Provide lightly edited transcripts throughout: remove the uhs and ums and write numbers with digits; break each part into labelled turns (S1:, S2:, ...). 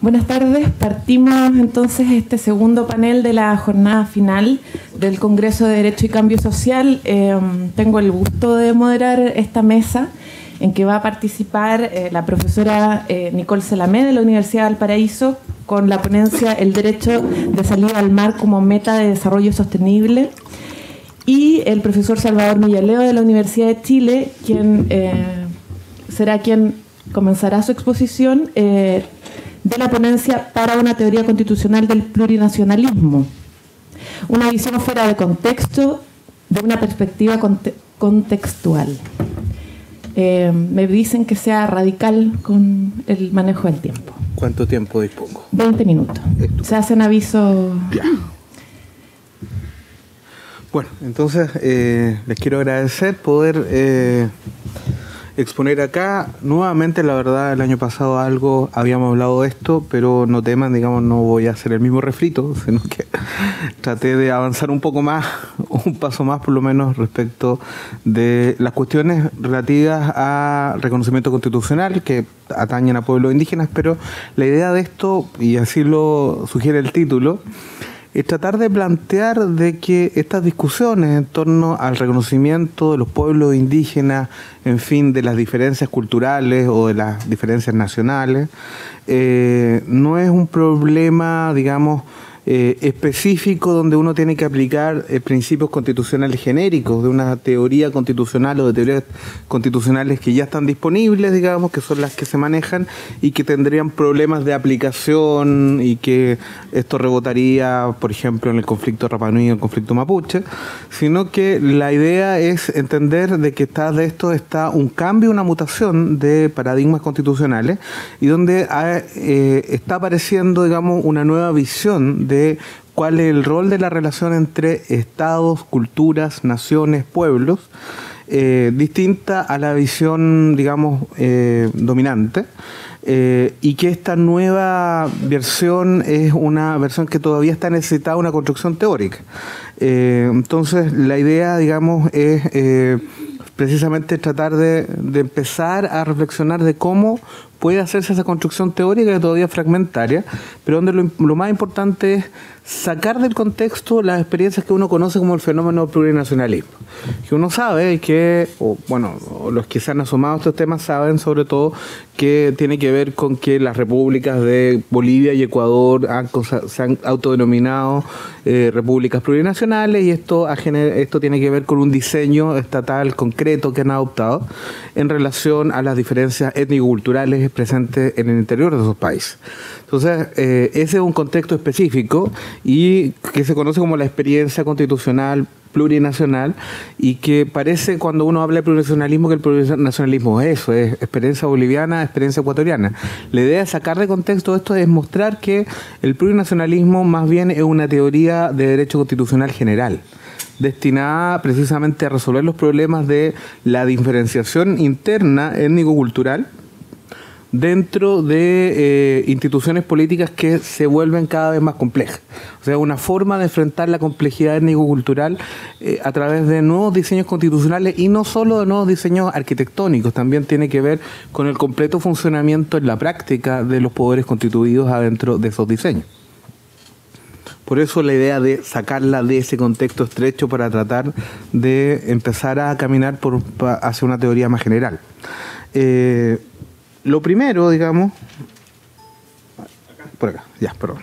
S1: Buenas tardes. Partimos entonces este segundo panel de la jornada final del Congreso de Derecho y Cambio Social. Tengo el gusto de moderar esta mesa en que va a participar la profesora Nicole Salamé de la Universidad de Valparaíso con la ponencia El derecho de salida al mar como meta de desarrollo sostenible, y el profesor Salvador Millaleo de la Universidad de Chile, quien será quien comenzará su exposición de la ponencia para una teoría constitucional del plurinacionalismo, una visión fuera de contexto, de una perspectiva contextual. Me dicen que sea radical con el manejo del tiempo.
S2: ¿Cuánto tiempo dispongo?
S1: 20 minutos. Se hacen avisos.
S2: Ya. Bueno, entonces les quiero agradecer poder exponer acá. Nuevamente, la verdad, el año pasado habíamos hablado de esto, pero no teman, digamos, no voy a hacer el mismo refrito, sino que traté de avanzar un poco más, un paso más por lo menos, respecto de las cuestiones relativas a reconocimiento constitucional que atañen a pueblos indígenas, pero la idea de esto, y así lo sugiere el título, es tratar de plantear de que estas discusiones en torno al reconocimiento de los pueblos indígenas, en fin, de las diferencias culturales o de las diferencias nacionales, no es un problema, digamos, específico donde uno tiene que aplicar principios constitucionales genéricos de una teoría constitucional o de teorías constitucionales que ya están disponibles, digamos, que son las que se manejan y que tendrían problemas de aplicación y que esto rebotaría, por ejemplo, en el conflicto Rapa Nui o el conflicto mapuche, sino que la idea es entender de que de esto está un cambio, una mutación de paradigmas constitucionales y donde está apareciendo, digamos, una nueva visión de cuál es el rol de la relación entre estados, culturas, naciones, pueblos, distinta a la visión, digamos, dominante, y que esta nueva versión es una versión que todavía está necesitada de una construcción teórica. Entonces, la idea, digamos, es precisamente tratar de empezar a reflexionar de cómo puede hacerse esa construcción teórica que todavía es fragmentaria, pero donde lo más importante es sacar del contexto las experiencias que uno conoce como el fenómeno del plurinacionalismo. Que uno sabe que, los que se han asomado a estos temas saben sobre todo que tiene que ver con que las repúblicas de Bolivia y Ecuador se han autodenominado repúblicas plurinacionales, y esto tiene que ver con un diseño estatal concreto que han adoptado en relación a las diferencias étnico-culturales presentes en el interior de esos países. Entonces, ese es un contexto específico y que se conoce como la experiencia constitucional plurinacional, y que parece, cuando uno habla de plurinacionalismo, que el plurinacionalismo es eso, es experiencia boliviana, experiencia ecuatoriana. La idea de sacar de contexto esto es mostrar que el plurinacionalismo más bien es una teoría de derecho constitucional general, destinada precisamente a resolver los problemas de la diferenciación interna étnico-cultural dentro de instituciones políticas que se vuelven cada vez más complejas. O sea, una forma de enfrentar la complejidad étnico-cultural a través de nuevos diseños constitucionales, y no solo de nuevos diseños arquitectónicos, también tiene que ver con el completo funcionamiento en la práctica de los poderes constituidos adentro de esos diseños. Por eso la idea de sacarla de ese contexto estrecho para tratar de empezar a caminar hacia una teoría más general. Lo primero, digamos, por acá, ya, perdón.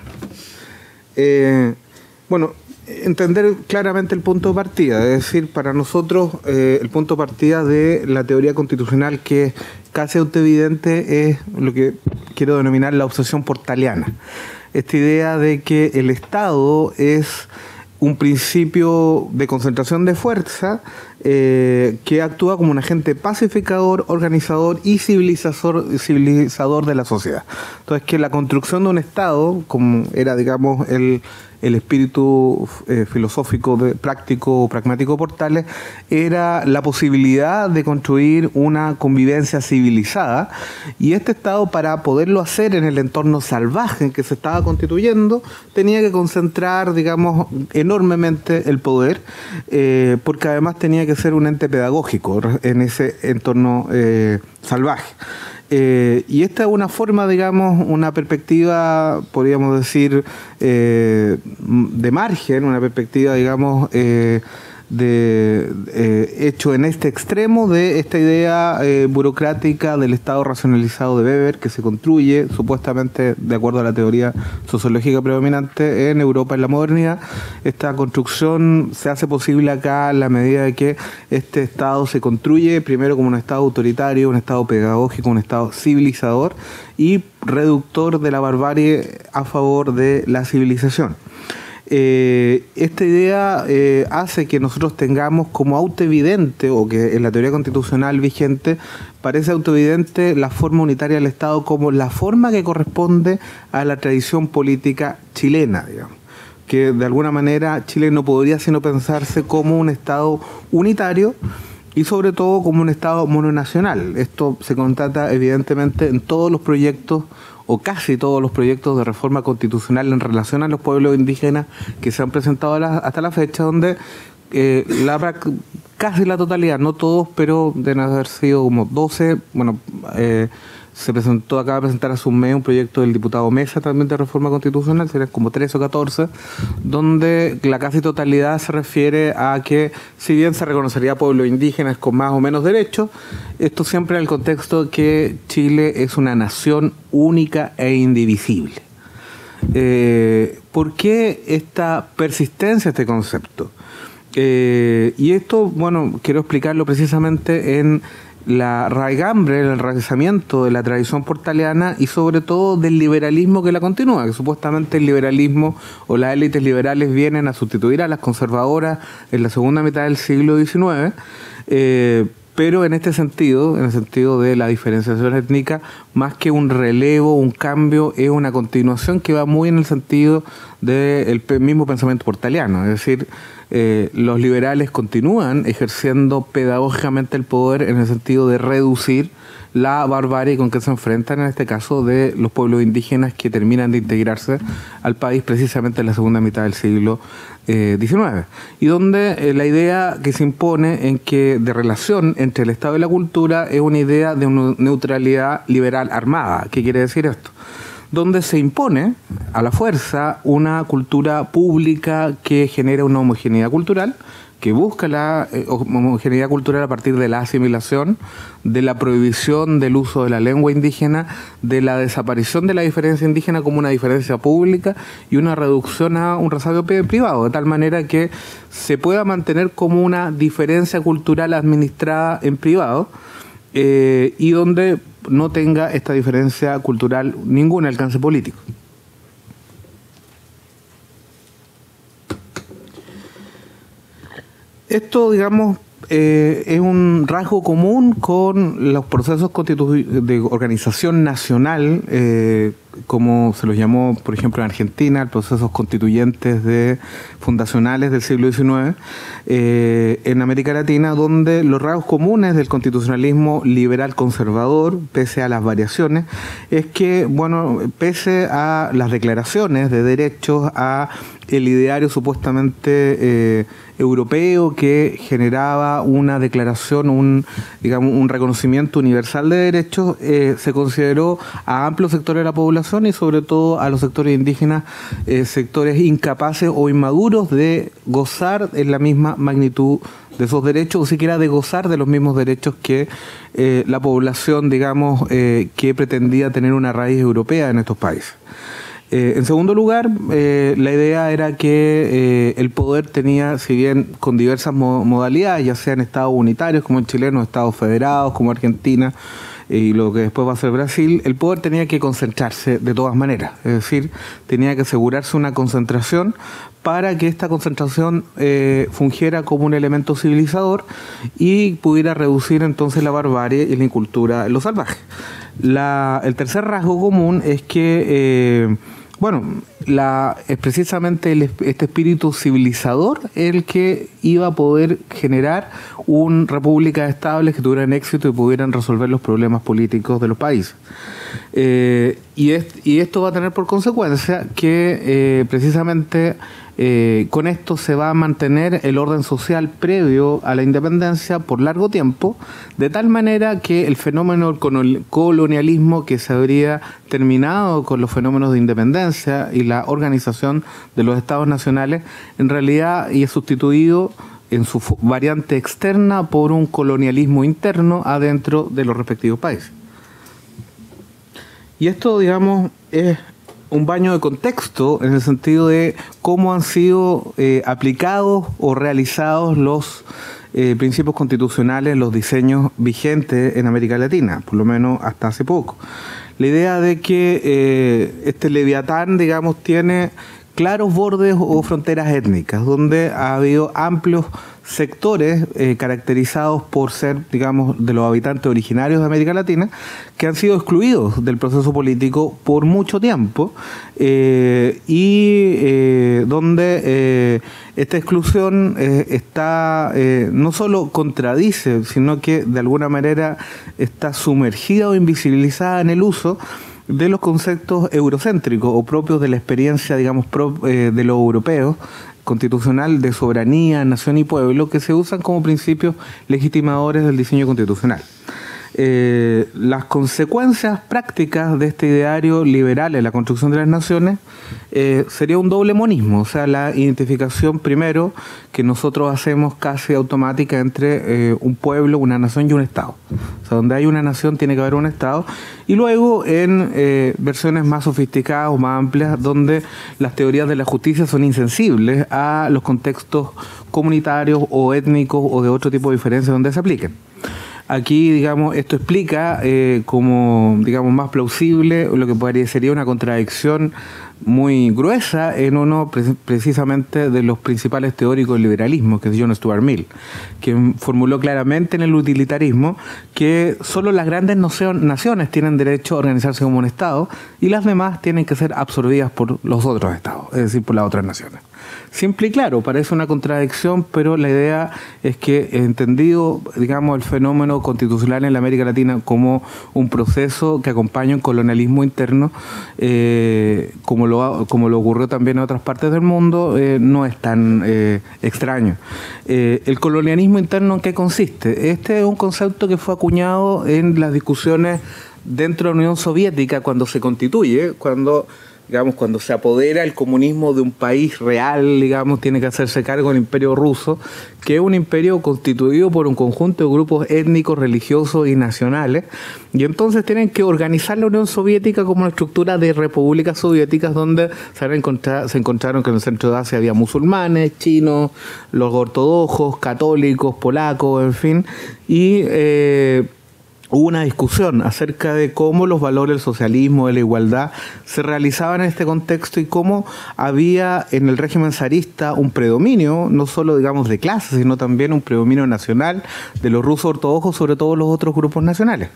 S2: Entender claramente el punto de partida, es decir, para nosotros el punto de partida de la teoría constitucional, que es casi autoevidente, es lo que quiero denominar la obsesión portaliana. Esta idea de que el Estado es un principio de concentración de fuerza que actúa como un agente pacificador, organizador y civilizador de la sociedad. Entonces, que la construcción de un Estado, como era, digamos, el espíritu filosófico práctico o pragmático de Portales, era la posibilidad de construir una convivencia civilizada, y este Estado, para poderlo hacer en el entorno salvaje en que se estaba constituyendo, tenía que concentrar, digamos, enormemente el poder, porque además tenía que que ser un ente pedagógico en ese entorno salvaje. Y esta es una forma, digamos, una perspectiva, podríamos decir, de margen, una perspectiva, digamos, hecho en este extremo de esta idea burocrática del Estado racionalizado de Weber, que se construye supuestamente de acuerdo a la teoría sociológica predominante en Europa en la modernidad. Esta construcción se hace posible acá en la medida de que este Estado se construye primero como un Estado autoritario, un Estado pedagógico, un Estado civilizador y reductor de la barbarie a favor de la civilización. Esta idea hace que nosotros tengamos como autoevidente, o que en la teoría constitucional vigente parece autoevidente, la forma unitaria del Estado como la forma que corresponde a la tradición política chilena, digamos. Que de alguna manera Chile no podría sino pensarse como un Estado unitario y sobre todo como un Estado mononacional. Esto se constata evidentemente en todos los proyectos o casi todos los proyectos de reforma constitucional en relación a los pueblos indígenas que se han presentado hasta la fecha, donde casi la totalidad, no todos, pero deben haber sido como 12, se presentó, acaba de presentar hace un mes un proyecto del diputado Mesa también de reforma constitucional, serían como 13 o 14, donde la casi totalidad se refiere a que si bien se reconocería a pueblos indígenas con más o menos derechos, esto siempre en el contexto de que Chile es una nación única e indivisible. ¿Por qué esta persistencia a este concepto? Y esto, bueno, quiero explicarlo precisamente en la raigambre, el enraizamiento de la tradición portaliana y sobre todo del liberalismo que la continúa, que supuestamente el liberalismo o las élites liberales vienen a sustituir a las conservadoras en la segunda mitad del siglo XIX, pero en este sentido, en el sentido de la diferenciación étnica, más que un relevo, un cambio, es una continuación que va muy en el sentido del mismo pensamiento portaliano, es decir, los liberales continúan ejerciendo pedagógicamente el poder en el sentido de reducir la barbarie con que se enfrentan, en este caso de los pueblos indígenas que terminan de integrarse al país precisamente en la segunda mitad del siglo XIX, y donde la idea que se impone en que de relación entre el Estado y la cultura es una idea de una neutralidad liberal armada. ¿Qué quiere decir esto? Donde se impone a la fuerza una cultura pública que genera una homogeneidad cultural, que busca la homogeneidad cultural a partir de la asimilación, de la prohibición del uso de la lengua indígena, de la desaparición de la diferencia indígena como una diferencia pública y una reducción a un resabio privado, de tal manera que se pueda mantener como una diferencia cultural administrada en privado, y donde no tenga esta diferencia cultural ningún alcance político. Esto, digamos, es un rasgo común con los procesos de organización nacional, como se los llamó, por ejemplo, en Argentina, procesos constituyentes fundacionales del siglo XIX, en América Latina, donde los rasgos comunes del constitucionalismo liberal conservador, pese a las variaciones, es que, bueno, pese a las declaraciones de derechos, a el ideario supuestamente europeo que generaba una declaración, un reconocimiento universal de derechos, se consideró a amplios sectores de la población y sobre todo a los sectores indígenas, sectores incapaces o inmaduros de gozar en la misma magnitud de esos derechos, o siquiera de gozar de los mismos derechos que la población, digamos, que pretendía tener una raíz europea en estos países. En segundo lugar, la idea era que el poder tenía, si bien con diversas modalidades, ya sean estados unitarios como el chileno, estados federados como Argentina y lo que después va a ser Brasil, el poder tenía que concentrarse de todas maneras, es decir, tenía que asegurarse una concentración para que esta concentración fungiera como un elemento civilizador y pudiera reducir entonces la barbarie y la incultura en lo salvaje. El tercer rasgo común es que es precisamente este espíritu civilizador el que iba a poder generar una república estable que tuvieran éxito y pudieran resolver los problemas políticos de los países. Y esto va a tener por consecuencia que precisamente con esto se va a mantener el orden social previo a la independencia por largo tiempo, de tal manera que el fenómeno del colonialismo, que se habría terminado con los fenómenos de independencia y la organización de los estados nacionales, en realidad y es sustituido en su variante externa por un colonialismo interno adentro de los respectivos países. Y esto, digamos, es un baño de contexto en el sentido de cómo han sido aplicados o realizados los principios constitucionales, los diseños vigentes en América Latina, por lo menos hasta hace poco. La idea de que este leviatán, digamos, tiene claros bordes o fronteras étnicas, donde ha habido amplios sectores caracterizados por ser, digamos, de los habitantes originarios de América Latina, que han sido excluidos del proceso político por mucho tiempo donde esta exclusión está no solo contradice, sino que de alguna manera está sumergida o invisibilizada en el uso de los conceptos eurocéntricos o propios de la experiencia, digamos, de los europeos, constitucional, de soberanía, nación y pueblo, que se usan como principios legitimadores del diseño constitucional. Las consecuencias prácticas de este ideario liberal en la construcción de las naciones sería un doble monismo, o sea, la identificación primero que nosotros hacemos casi automática entre un pueblo, una nación y un Estado. O sea, donde hay una nación tiene que haber un Estado, y luego en versiones más sofisticadas o más amplias, donde las teorías de la justicia son insensibles a los contextos comunitarios o étnicos o de otro tipo de diferencias donde se apliquen. Aquí, digamos, esto explica como, digamos, más plausible lo que parecería una contradicción muy gruesa en uno precisamente de los principales teóricos del liberalismo, que es John Stuart Mill, que formuló claramente en el utilitarismo que solo las grandes naciones tienen derecho a organizarse como un Estado y las demás tienen que ser absorbidas por los otros Estados, es decir, por las otras naciones. Simple y claro, parece una contradicción, pero la idea es que, entendido, digamos, el fenómeno constitucional en la América Latina como un proceso que acompaña un colonialismo interno, como lo ocurrió también en otras partes del mundo, no es tan extraño. ¿El colonialismo interno en qué consiste? Este es un concepto que fue acuñado en las discusiones dentro de la Unión Soviética cuando se constituye, cuando se apodera el comunismo de un país real, digamos, tiene que hacerse cargo del imperio ruso, que es un imperio constituido por un conjunto de grupos étnicos, religiosos y nacionales, y entonces tienen que organizar la Unión Soviética como una estructura de repúblicas soviéticas donde se encontraron que en el centro de Asia había musulmanes, chinos, los ortodoxos, católicos, polacos, en fin, y hubo una discusión acerca de cómo los valores del socialismo, de la igualdad, se realizaban en este contexto y cómo había en el régimen zarista un predominio, no solo, digamos, de clase, sino también un predominio nacional de los rusos ortodoxos sobre todos los otros grupos nacionales.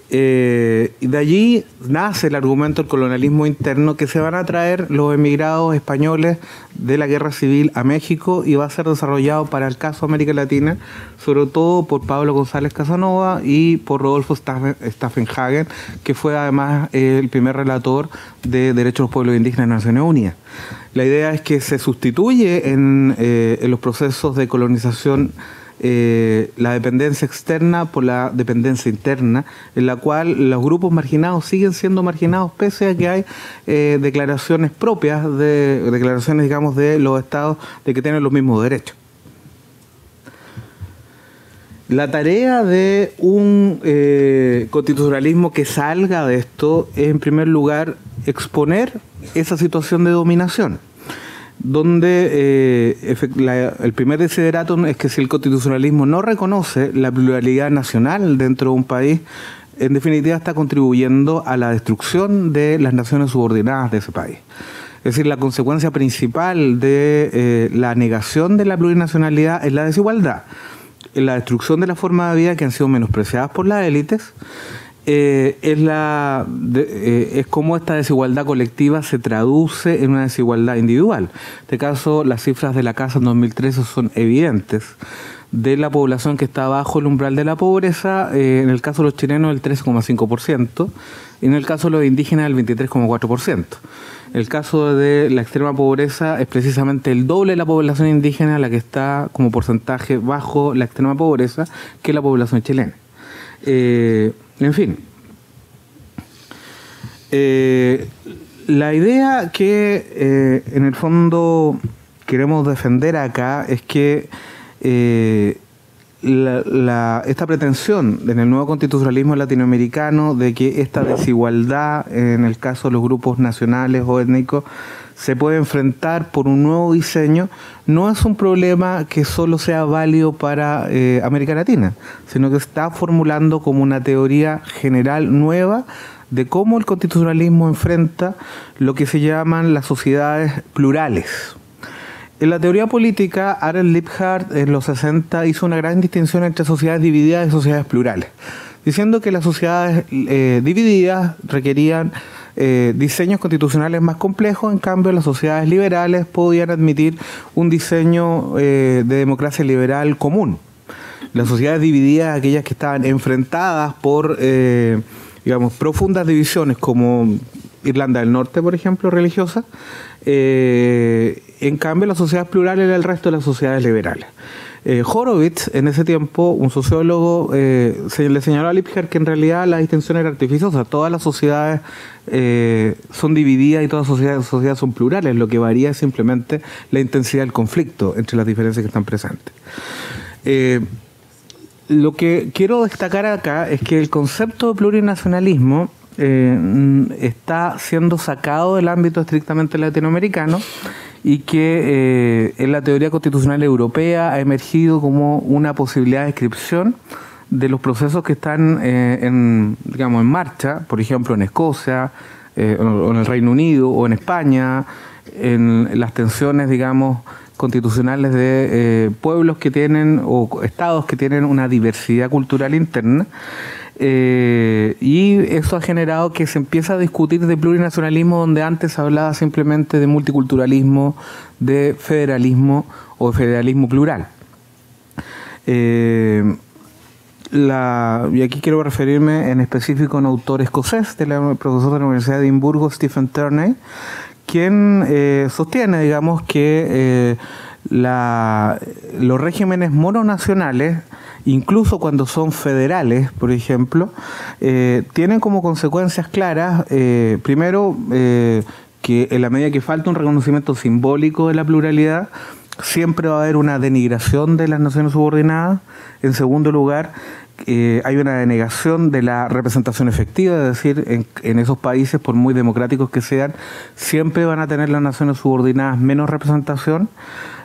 S2: Y de allí nace el argumento del colonialismo interno, que se van a traer los emigrados españoles de la guerra civil a México y va a ser desarrollado para el caso América Latina, sobre todo por Pablo González Casanova y por Rodolfo Staffenhagen, que fue además el primer relator de derechos de los pueblos indígenas en Naciones Unidas. La idea es que se sustituye en los procesos de colonización la dependencia externa por la dependencia interna, en la cual los grupos marginados siguen siendo marginados pese a que hay declaraciones propias, declaraciones, digamos, de los estados de que tienen los mismos derechos. La tarea de un constitucionalismo que salga de esto es, en primer lugar, exponer esa situación de dominación, donde el primer desideratum es que si el constitucionalismo no reconoce la pluralidad nacional dentro de un país, en definitiva está contribuyendo a la destrucción de las naciones subordinadas de ese país. Es decir, la consecuencia principal de la negación de la plurinacionalidad es la desigualdad, la destrucción de la forma de vida que han sido menospreciadas por las élites. Es cómo esta desigualdad colectiva se traduce en una desigualdad individual. En este caso, las cifras de la Casa en 2013 son evidentes, de la población que está bajo el umbral de la pobreza, en el caso de los chilenos el 13,5%, y en el caso de los indígenas el 23,4%. El caso de la extrema pobreza es precisamente el doble de la población indígena la que está como porcentaje bajo la extrema pobreza que la población chilena. En fin. La idea que en el fondo queremos defender acá es que esta pretensión en el nuevo constitucionalismo latinoamericano de que esta desigualdad en el caso de los grupos nacionales o étnicos se puede enfrentar por un nuevo diseño no es un problema que solo sea válido para América Latina, sino que está formulando como una teoría general nueva de cómo el constitucionalismo enfrenta lo que se llaman las sociedades plurales. En la teoría política, Aaron Liebhardt en los 60 hizo una gran distinción entre sociedades divididas y sociedades plurales, diciendo que las sociedades divididas requerían diseños constitucionales más complejos, en cambio las sociedades liberales podían admitir un diseño de democracia liberal común. Las sociedades divididas, aquellas que estaban enfrentadas por digamos, profundas divisiones como Irlanda del Norte, por ejemplo, religiosa. En cambio, las sociedades plurales era el resto de las sociedades liberales. Horowitz, en ese tiempo, un sociólogo, le señaló a Liebhardt que en realidad la distinción era artificiosa. Todas las sociedades son divididas y todas las sociedades son plurales. Lo que varía es simplemente la intensidad del conflicto entre las diferencias que están presentes. Lo que quiero destacar acá es que el concepto de plurinacionalismo está siendo sacado del ámbito estrictamente latinoamericano y que en la teoría constitucional europea ha emergido como una posibilidad de descripción de los procesos que están digamos, en marcha, por ejemplo en Escocia, o en el Reino Unido, o en España, en las tensiones, digamos, constitucionales de pueblos que tienen, o estados que tienen una diversidad cultural interna. Y eso ha generado que se empieza a discutir de plurinacionalismo donde antes se hablaba simplemente de multiculturalismo, de federalismo o de federalismo plural. Y aquí quiero referirme en específico a un autor escocés, profesor de la Universidad de Edimburgo, Stephen Turney, quien sostiene, digamos, que los regímenes mononacionales, incluso cuando son federales, por ejemplo, tienen como consecuencias claras, primero, que en la medida que falta un reconocimiento simbólico de la pluralidad, siempre va a haber una denigración de las naciones subordinadas. En segundo lugar, hay una denegación de la representación efectiva, es decir, en esos países, por muy democráticos que sean, siempre van a tener las naciones subordinadas menos representación,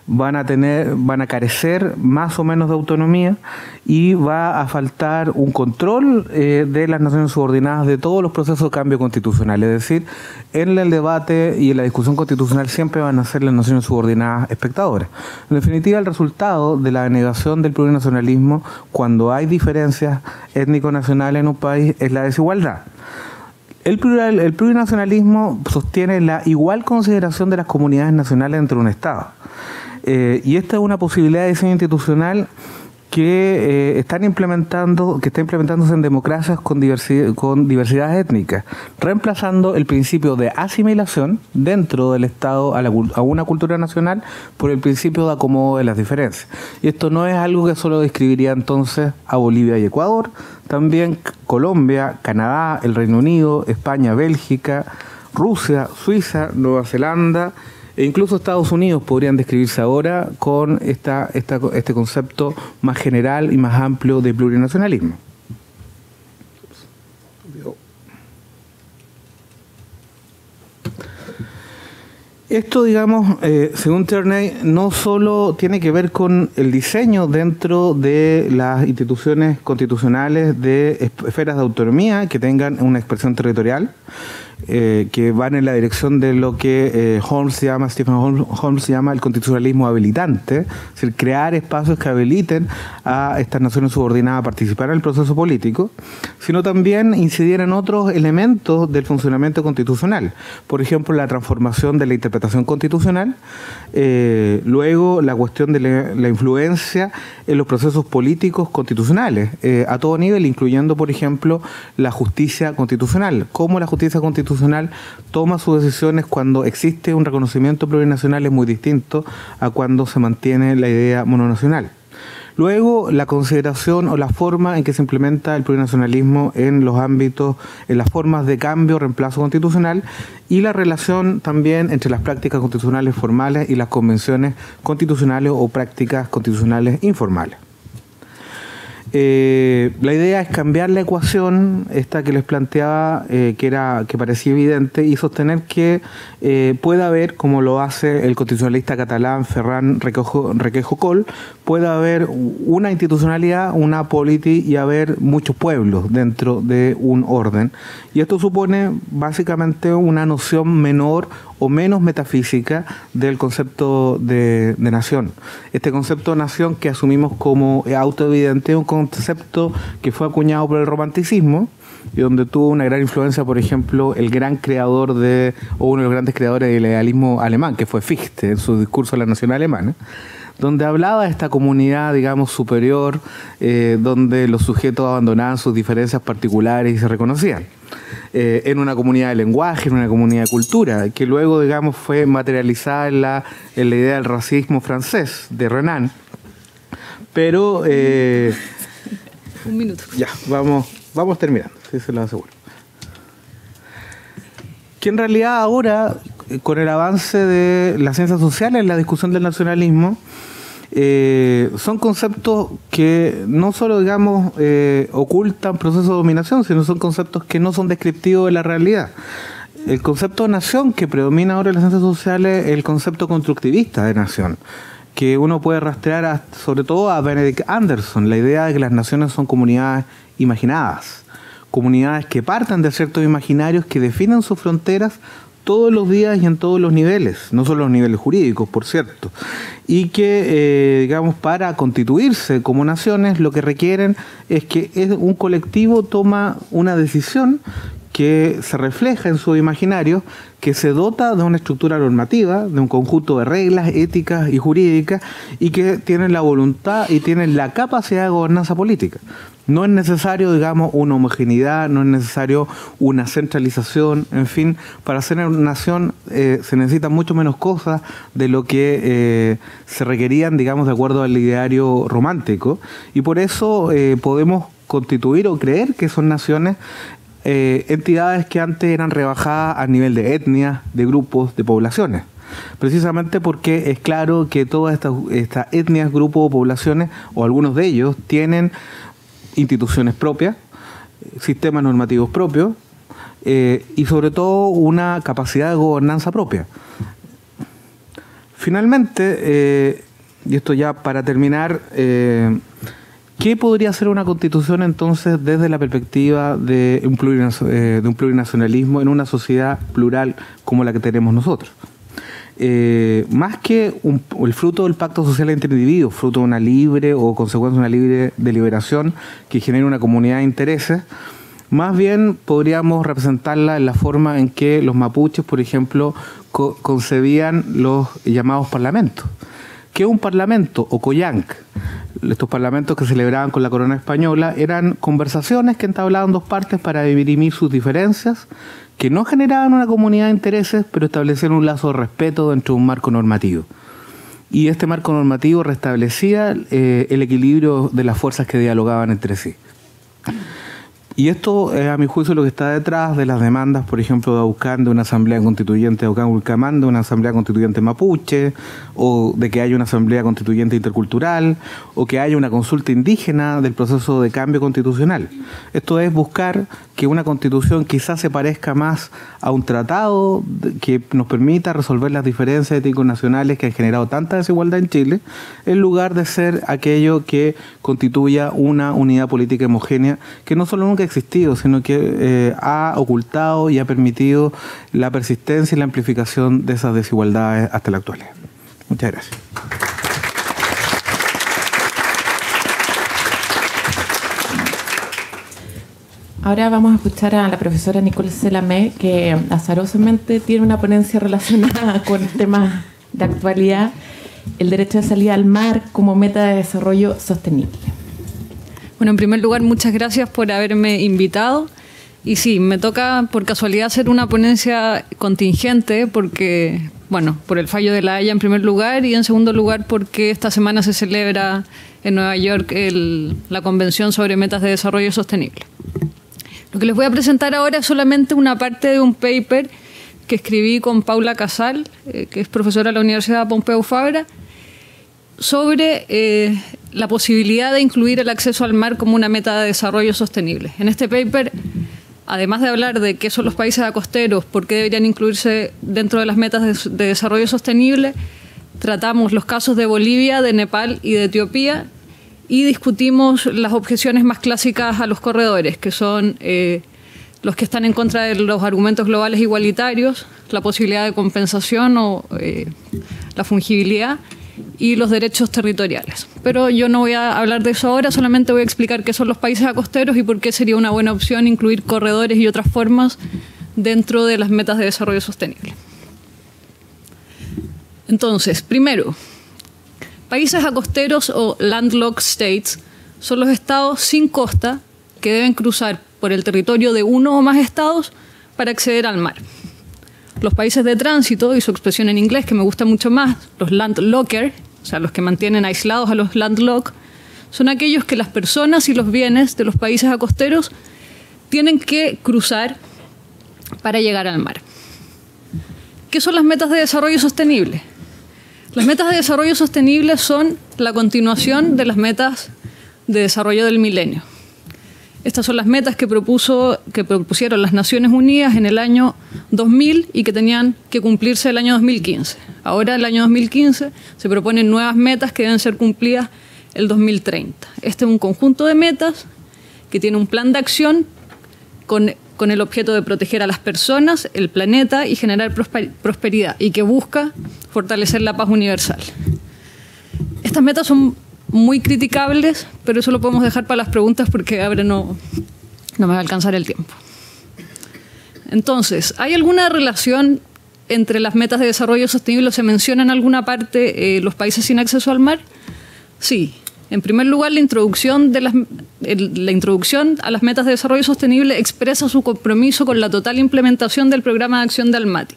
S2: van a carecer más o menos de autonomía y va a faltar un control de las naciones subordinadas de todos los procesos de cambio constitucional. Es decir, en el debate y en la discusión constitucional siempre van a ser las naciones subordinadas espectadoras. En definitiva, el resultado de la denegación del plurinacionalismo cuando hay diferencias étnico-nacionales en un país es la desigualdad. El plurinacionalismo sostiene la igual consideración de las comunidades nacionales dentro de un Estado. Y esta es una posibilidad de diseño institucional que está implementándose en democracias con diversidad étnicas, reemplazando el principio de asimilación dentro del Estado a una cultura nacional por el principio de acomodo de las diferencias. Y esto no es algo que solo describiría entonces a Bolivia y Ecuador, también Colombia, Canadá, el Reino Unido, España, Bélgica, Rusia, Suiza, Nueva Zelanda e incluso Estados Unidos podrían describirse ahora con este concepto más general y más amplio de plurinacionalismo. Esto, digamos, según Turney, no solo tiene que ver con el diseño dentro de las instituciones constitucionales de esferas de autonomía que tengan una expresión territorial, que van en la dirección de lo que Stephen Holmes llama el constitucionalismo habilitante, es decir, crear espacios que habiliten a estas naciones subordinadas a participar en el proceso político, sino también incidir en otros elementos del funcionamiento constitucional. Por ejemplo, la transformación de la interpretación constitucional, luego la cuestión de la influencia en los procesos políticos constitucionales, a todo nivel, incluyendo, por ejemplo, la justicia constitucional. Cómo la justicia constitucional toma sus decisiones cuando existe un reconocimiento plurinacional es muy distinto a cuando se mantiene la idea mononacional. Luego, la consideración o la forma en que se implementa el plurinacionalismo en los ámbitos, en las formas de cambio o reemplazo constitucional, y la relación también entre las prácticas constitucionales formales y las convenciones constitucionales o prácticas constitucionales informales. La idea es cambiar la ecuación, esta que les planteaba, que parecía evidente, y sostener que puede haber, como lo hace el constitucionalista catalán Ferran Requejo Coll, puede haber una institucionalidad, una polity y haber muchos pueblos dentro de un orden. Y esto supone básicamente una noción menor o menos metafísica del concepto de nación. Este concepto de nación que asumimos como autoevidente es un concepto que fue acuñado por el romanticismo y donde tuvo una gran influencia, por ejemplo, el gran creador o uno de los grandes creadores del idealismo alemán, que fue Fichte, en su discurso de la nación alemana, donde hablaba de esta comunidad, digamos, superior, donde los sujetos abandonaban sus diferencias particulares y se reconocían. En una comunidad de lenguaje, en una comunidad de cultura, que luego, digamos, fue materializada en la idea del racismo francés, de Renan. Pero...
S3: Un minuto.
S2: Ya, vamos terminando, si se lo aseguro. Que en realidad ahora, con el avance de las ciencias sociales en la discusión del nacionalismo, son conceptos que no solo, digamos, ocultan procesos de dominación, sino son conceptos que no son descriptivos de la realidad. El concepto de nación que predomina ahora en las ciencias sociales es el concepto constructivista de nación, que uno puede rastrear sobre todo a Benedict Anderson, la idea de que las naciones son comunidades imaginadas, comunidades que partan de ciertos imaginarios que definen sus fronteras todos los días y en todos los niveles, no solo los niveles jurídicos, por cierto, y que, digamos, para constituirse como naciones lo que requieren es que un colectivo toma una decisión que se refleja en su imaginario, que se dota de una estructura normativa, de un conjunto de reglas éticas y jurídicas, y que tienen la voluntad y tienen la capacidad de gobernanza política. No es necesario, digamos, una homogeneidad, no es necesario una centralización, en fin, para ser una nación se necesitan mucho menos cosas de lo que se requerían, digamos, de acuerdo al ideario romántico, y por eso podemos constituir o creer que son naciones entidades que antes eran rebajadas a nivel de etnias, de grupos, de poblaciones. Precisamente porque es claro que todas estas etnias, grupos o poblaciones, o algunos de ellos, tienen instituciones propias, sistemas normativos propios y sobre todo una capacidad de gobernanza propia. Finalmente, y esto ya para terminar, ¿qué podría ser una constitución entonces desde la perspectiva de un plurinacionalismo en una sociedad plural como la que tenemos nosotros? Más que el fruto del pacto social entre individuos, fruto de una libre o consecuencia de una libre deliberación que genera una comunidad de intereses, más bien podríamos representarla en la forma en que los mapuches, por ejemplo, concebían los llamados parlamentos. ¿Qué es un parlamento o coyanc? Estos parlamentos que celebraban con la corona española eran conversaciones que entablaban dos partes para dirimir sus diferencias, que no generaban una comunidad de intereses, pero establecían un lazo de respeto dentro de un marco normativo. Y este marco normativo restablecía el equilibrio de las fuerzas que dialogaban entre sí. Y esto es, a mi juicio, lo que está detrás de las demandas, por ejemplo, de Aucán, de una asamblea constituyente de Aucán-Ulcamán, de una asamblea constituyente mapuche, o de que haya una asamblea constituyente intercultural, o que haya una consulta indígena del proceso de cambio constitucional. Esto es buscar que una constitución quizás se parezca más a un tratado que nos permita resolver las diferencias ético-nacionales que han generado tanta desigualdad en Chile, en lugar de ser aquello que constituya una unidad política homogénea que no solo nunca existido, sino que ha ocultado y ha permitido la persistencia y la amplificación de esas desigualdades hasta la actualidad. Muchas gracias.
S1: Ahora vamos a escuchar a la profesora Nicole Selamé, que azarosamente tiene una ponencia relacionada con temas de actualidad, el derecho de salida al mar como meta de desarrollo sostenible.
S3: Bueno, en primer lugar, muchas gracias por haberme invitado. Y sí, me toca por casualidad hacer una ponencia contingente porque, bueno, por el fallo de La Haya en primer lugar y en segundo lugar porque esta semana se celebra en Nueva York la Convención sobre Metas de Desarrollo Sostenible. Lo que les voy a presentar ahora es solamente una parte de un paper que escribí con Paula Casal, que es profesora de la Universidad Pompeu Fabra, sobre la posibilidad de incluir el acceso al mar como una meta de desarrollo sostenible. En este paper, además de hablar de qué son los países costeros, por qué deberían incluirse dentro de las metas de desarrollo sostenible, tratamos los casos de Bolivia, de Nepal y de Etiopía, y discutimos las objeciones más clásicas a los corredores, que son los que están en contra de los argumentos globales igualitarios, la posibilidad de compensación o la fungibilidad y los derechos territoriales. Pero yo no voy a hablar de eso ahora, solamente voy a explicar qué son los países costeros y por qué sería una buena opción incluir corredores y otras formas dentro de las metas de desarrollo sostenible. Entonces, primero, países costeros o landlocked states son los estados sin costa que deben cruzar por el territorio de uno o más estados para acceder al mar. Los países de tránsito, y su expresión en inglés que me gusta mucho más, los landlocker, o sea, los que mantienen aislados a los landlocked, son aquellos que las personas y los bienes de los países costeros tienen que cruzar para llegar al mar. ¿Qué son las metas de desarrollo sostenible? Las metas de desarrollo sostenible son la continuación de las metas de desarrollo del milenio. Estas son las metas que propusieron las Naciones Unidas en el año 2000 y que tenían que cumplirse el año 2015. Ahora, en el año 2015, se proponen nuevas metas que deben ser cumplidas el 2030. Este es un conjunto de metas que tiene un plan de acción con el objeto de proteger a las personas, el planeta y generar prosperidad, y que busca fortalecer la paz universal. Estas metas son muy criticables, pero eso lo podemos dejar para las preguntas porque ahora no me va a alcanzar el tiempo. Entonces, ¿hay alguna relación entre las metas de desarrollo sostenible? ¿Se menciona en alguna parte los países sin acceso al mar? Sí. En primer lugar, la introducción a las metas de desarrollo sostenible expresa su compromiso con la total implementación del Programa de Acción de Almaty,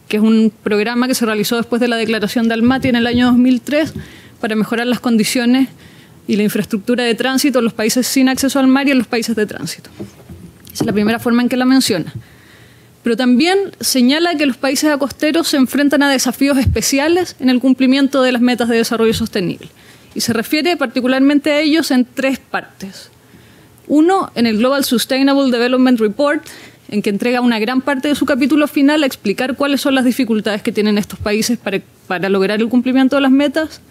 S3: que es un programa que se realizó después de la declaración de Almaty en el año 2003 para mejorar las condiciones y la infraestructura de tránsito en los países sin acceso al mar y en los países de tránsito. Esa es la primera forma en que la menciona. Pero también señala que los países costeros se enfrentan a desafíos especiales en el cumplimiento de las metas de desarrollo sostenible. Y se refiere particularmente a ellos en tres partes. Uno, en el Global Sustainable Development Report, en que entrega una gran parte de su capítulo final a explicar cuáles son las dificultades que tienen estos países para lograr el cumplimiento de las metas.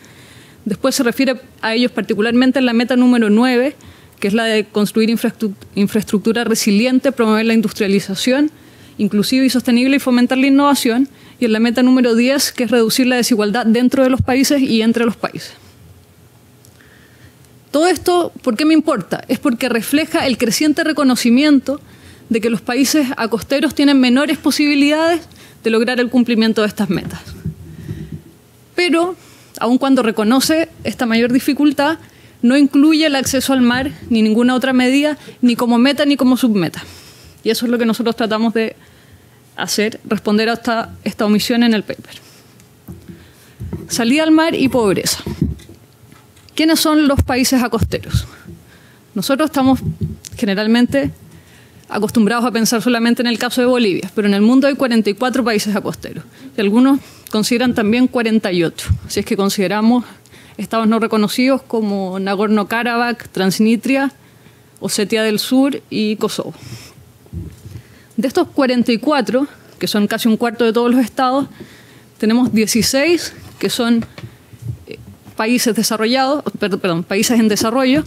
S3: Después se refiere a ellos particularmente en la meta número 9, que es la de construir infraestructura resiliente, promover la industrialización inclusiva y sostenible y fomentar la innovación. Y en la meta número 10, que es reducir la desigualdad dentro de los países y entre los países. Todo esto, ¿por qué me importa? Es porque refleja el creciente reconocimiento de que los países costeros tienen menores posibilidades de lograr el cumplimiento de estas metas. Pero, aun cuando reconoce esta mayor dificultad, no incluye el acceso al mar ni ninguna otra medida, ni como meta ni como submeta. Y eso es lo que nosotros tratamos de hacer, responder a esta omisión en el paper. Salida al mar y pobreza. ¿Quiénes son los países costeros? Nosotros estamos generalmente acostumbrados a pensar solamente en el caso de Bolivia, pero en el mundo hay 44 países costeros y algunos consideran también 48, si es que consideramos estados no reconocidos como Nagorno-Karabaj, Transnistria, Osetia del Sur y Kosovo. De estos 44, que son casi un cuarto de todos los estados, tenemos 16 que son países desarrollados, países en desarrollo,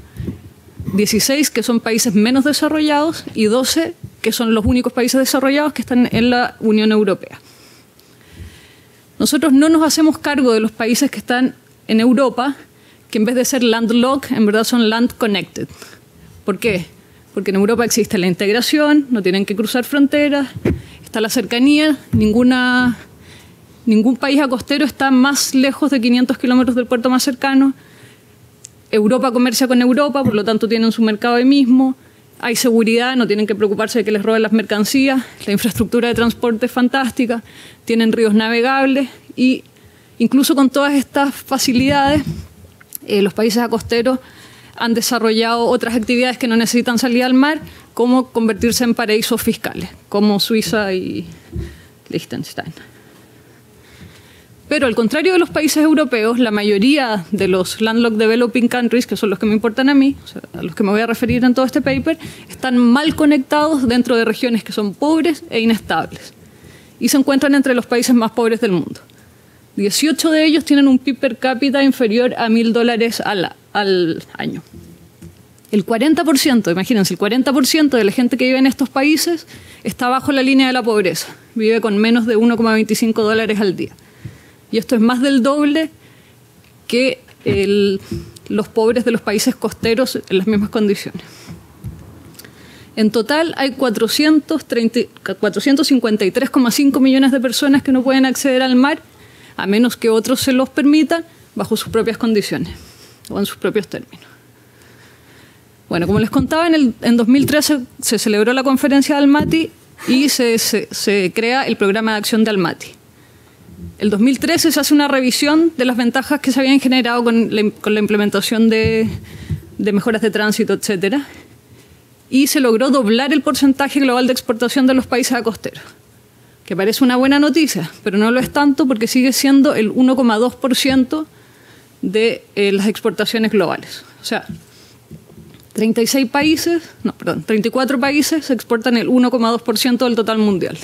S3: 16 que son países menos desarrollados y 12 que son los únicos países desarrollados que están en la Unión Europea. Nosotros no nos hacemos cargo de los países que están en Europa, que en vez de ser landlocked, en verdad son land connected. ¿Por qué? Porque en Europa existe la integración, no tienen que cruzar fronteras, está la cercanía, ningún país costero está más lejos de 500 kilómetros del puerto más cercano. Europa comercia con Europa, por lo tanto tienen su mercado ahí mismo. Hay seguridad, no tienen que preocuparse de que les roben las mercancías. La infraestructura de transporte es fantástica. Tienen ríos navegables y incluso con todas estas facilidades, los países costeros han desarrollado otras actividades que no necesitan salir al mar, como convertirse en paraísos fiscales, como Suiza y Liechtenstein. Pero al contrario de los países europeos, la mayoría de los landlocked developing countries, que son los que me importan a mí, o sea, a los que me voy a referir en todo este paper, están mal conectados dentro de regiones que son pobres e inestables. Y se encuentran entre los países más pobres del mundo. 18 de ellos tienen un PIB per cápita inferior a $1.000 al año. El 40%, imagínense, el 40% de la gente que vive en estos países está bajo la línea de la pobreza. Vive con menos de $1,25 al día. Y esto es más del doble que los pobres de los países costeros en las mismas condiciones. En total hay 453,5 millones de personas que no pueden acceder al mar, a menos que otros se los permitan, bajo sus propias condiciones o en sus propios términos. Bueno, como les contaba, en 2013 se celebró la conferencia de Almaty y se crea el programa de acción de Almaty. El 2013 se hace una revisión de las ventajas que se habían generado con la implementación de mejoras de tránsito, etcétera, y se logró doblar el porcentaje global de exportación de los países costeros, que parece una buena noticia, pero no lo es tanto porque sigue siendo el 1,2% de las exportaciones globales. O sea, 34 países exportan el 1,2% del total mundial.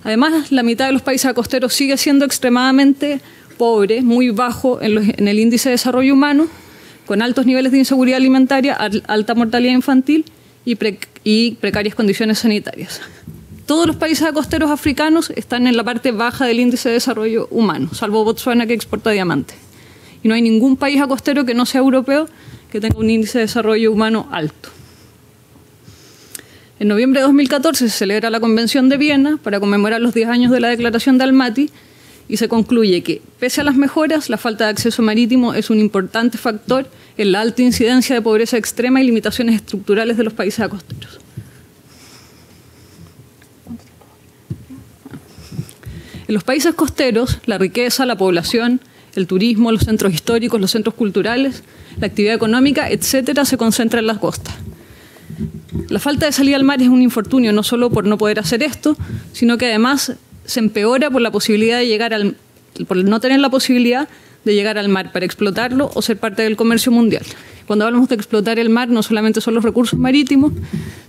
S3: Además, la mitad de los países costeros sigue siendo extremadamente pobre, muy bajo en el índice de desarrollo humano, con altos niveles de inseguridad alimentaria, alta mortalidad infantil y precarias condiciones sanitarias. Todos los países costeros africanos están en la parte baja del índice de desarrollo humano, salvo Botsuana, que exporta diamantes. Y no hay ningún país costero que no sea europeo que tenga un índice de desarrollo humano alto. En noviembre de 2014 se celebra la Convención de Viena para conmemorar los 10 años de la Declaración de Almaty y se concluye que, pese a las mejoras, la falta de acceso marítimo es un importante factor en la alta incidencia de pobreza extrema y limitaciones estructurales de los países costeros. En los países costeros, la riqueza, la población, el turismo, los centros históricos, los centros culturales, la actividad económica, etcétera, se concentra en las costas. La falta de salida al mar es un infortunio no solo por no poder hacer esto, sino que además se empeora por la posibilidad de por no tener la posibilidad de llegar al mar para explotarlo o ser parte del comercio mundial. Cuando hablamos de explotar el mar, no solamente son los recursos marítimos,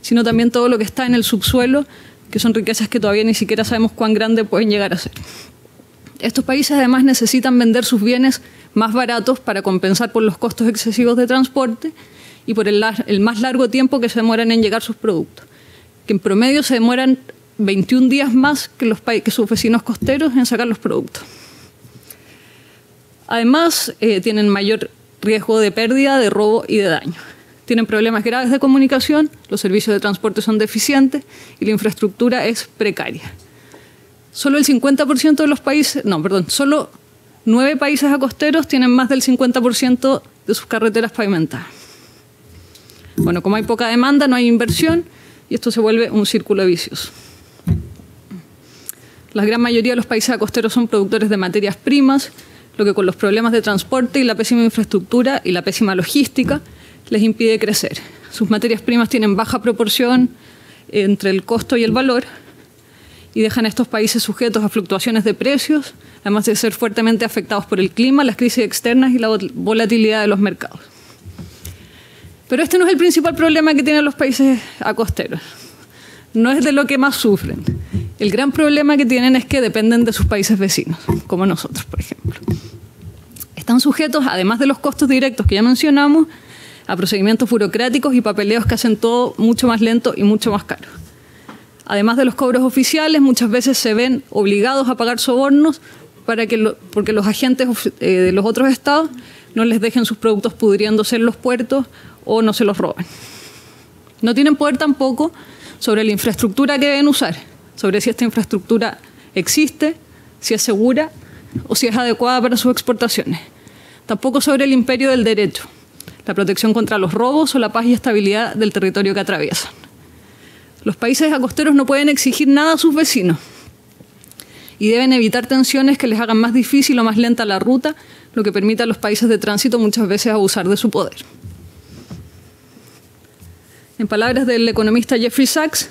S3: sino también todo lo que está en el subsuelo, que son riquezas que todavía ni siquiera sabemos cuán grandes pueden llegar a ser. Estos países además necesitan vender sus bienes más baratos para compensar por los costos excesivos de transporte y por el más largo tiempo que se demoran en llegar sus productos, que en promedio se demoran 21 días más que sus vecinos costeros en sacar los productos. Además, tienen mayor riesgo de pérdida, de robo y de daño. Tienen problemas graves de comunicación, los servicios de transporte son deficientes y la infraestructura es precaria. Solo el 50% de los países, solo 9 países costeros tienen más del 50% de sus carreteras pavimentadas. Bueno, como hay poca demanda, no hay inversión y esto se vuelve un círculo vicioso. La gran mayoría de los países costeros son productores de materias primas, lo que con los problemas de transporte y la pésima infraestructura y la pésima logística les impide crecer. Sus materias primas tienen baja proporción entre el costo y el valor y dejan a estos países sujetos a fluctuaciones de precios, además de ser fuertemente afectados por el clima, las crisis externas y la volatilidad de los mercados. Pero este no es el principal problema que tienen los países costeros. No es de lo que más sufren. El gran problema que tienen es que dependen de sus países vecinos, como nosotros, por ejemplo. Están sujetos, además de los costos directos que ya mencionamos, a procedimientos burocráticos y papeleos que hacen todo mucho más lento y mucho más caro. Además de los cobros oficiales, muchas veces se ven obligados a pagar sobornos porque los agentes de los otros estados no les dejen sus productos pudriéndose en los puertos o no se los roben. No tienen poder tampoco sobre la infraestructura que deben usar, sobre si esta infraestructura existe, si es segura o si es adecuada para sus exportaciones. Tampoco sobre el imperio del derecho, la protección contra los robos o la paz y estabilidad del territorio que atraviesan. Los países costeros no pueden exigir nada a sus vecinos y deben evitar tensiones que les hagan más difícil o más lenta la ruta, lo que permite a los países de tránsito muchas veces abusar de su poder. En palabras del economista Jeffrey Sachs,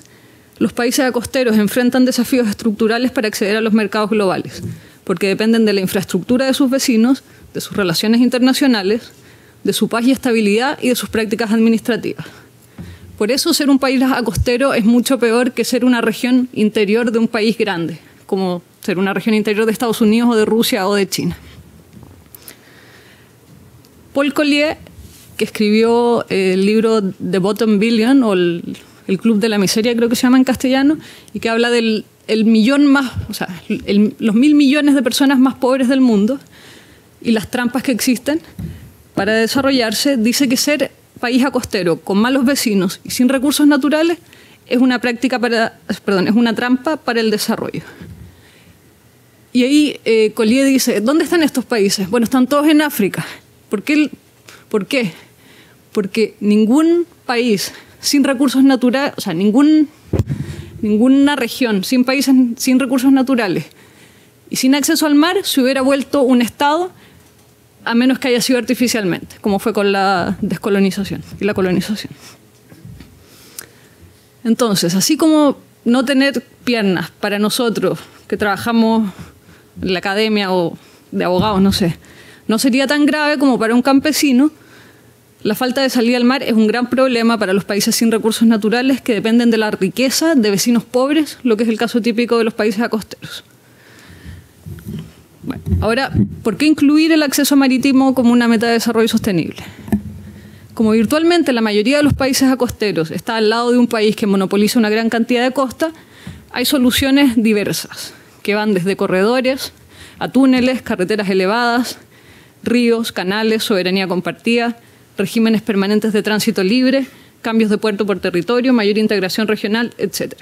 S3: los países costeros enfrentan desafíos estructurales para acceder a los mercados globales, porque dependen de la infraestructura de sus vecinos, de sus relaciones internacionales, de su paz y estabilidad y de sus prácticas administrativas. Por eso ser un país costero es mucho peor que ser una región interior de un país grande, como ser una región interior de Estados Unidos o de Rusia o de China. Paul Collier, que escribió el libro The Bottom Billion, o el Club de la Miseria, creo que se llama en castellano, y que habla del millón más, o sea, los 1.000 millones de personas más pobres del mundo y las trampas que existen para desarrollarse, dice que ser país costero con malos vecinos y sin recursos naturales es una trampa para el desarrollo. Y ahí Collier dice, ¿dónde están estos países? Bueno, están todos en África. ¿Por qué? Porque ningún país sin recursos naturales, o sea, ninguna región sin países sin recursos naturales y sin acceso al mar se hubiera vuelto un estado a menos que haya sido artificialmente, como fue con la descolonización y la colonización. Entonces, así como no tener piernas para nosotros que trabajamos en la academia o de abogados, no sé, no sería tan grave como para un campesino, la falta de salida al mar es un gran problema para los países sin recursos naturales que dependen de la riqueza de vecinos pobres, lo que es el caso típico de los países costeros. Bueno, ahora, ¿por qué incluir el acceso marítimo como una meta de desarrollo sostenible? Como virtualmente la mayoría de los países costeros está al lado de un país que monopoliza una gran cantidad de costa, hay soluciones diversas, que van desde corredores a túneles, carreteras elevadas, ríos, canales, soberanía compartida, regímenes permanentes de tránsito libre, cambios de puerto por territorio, mayor integración regional, etc.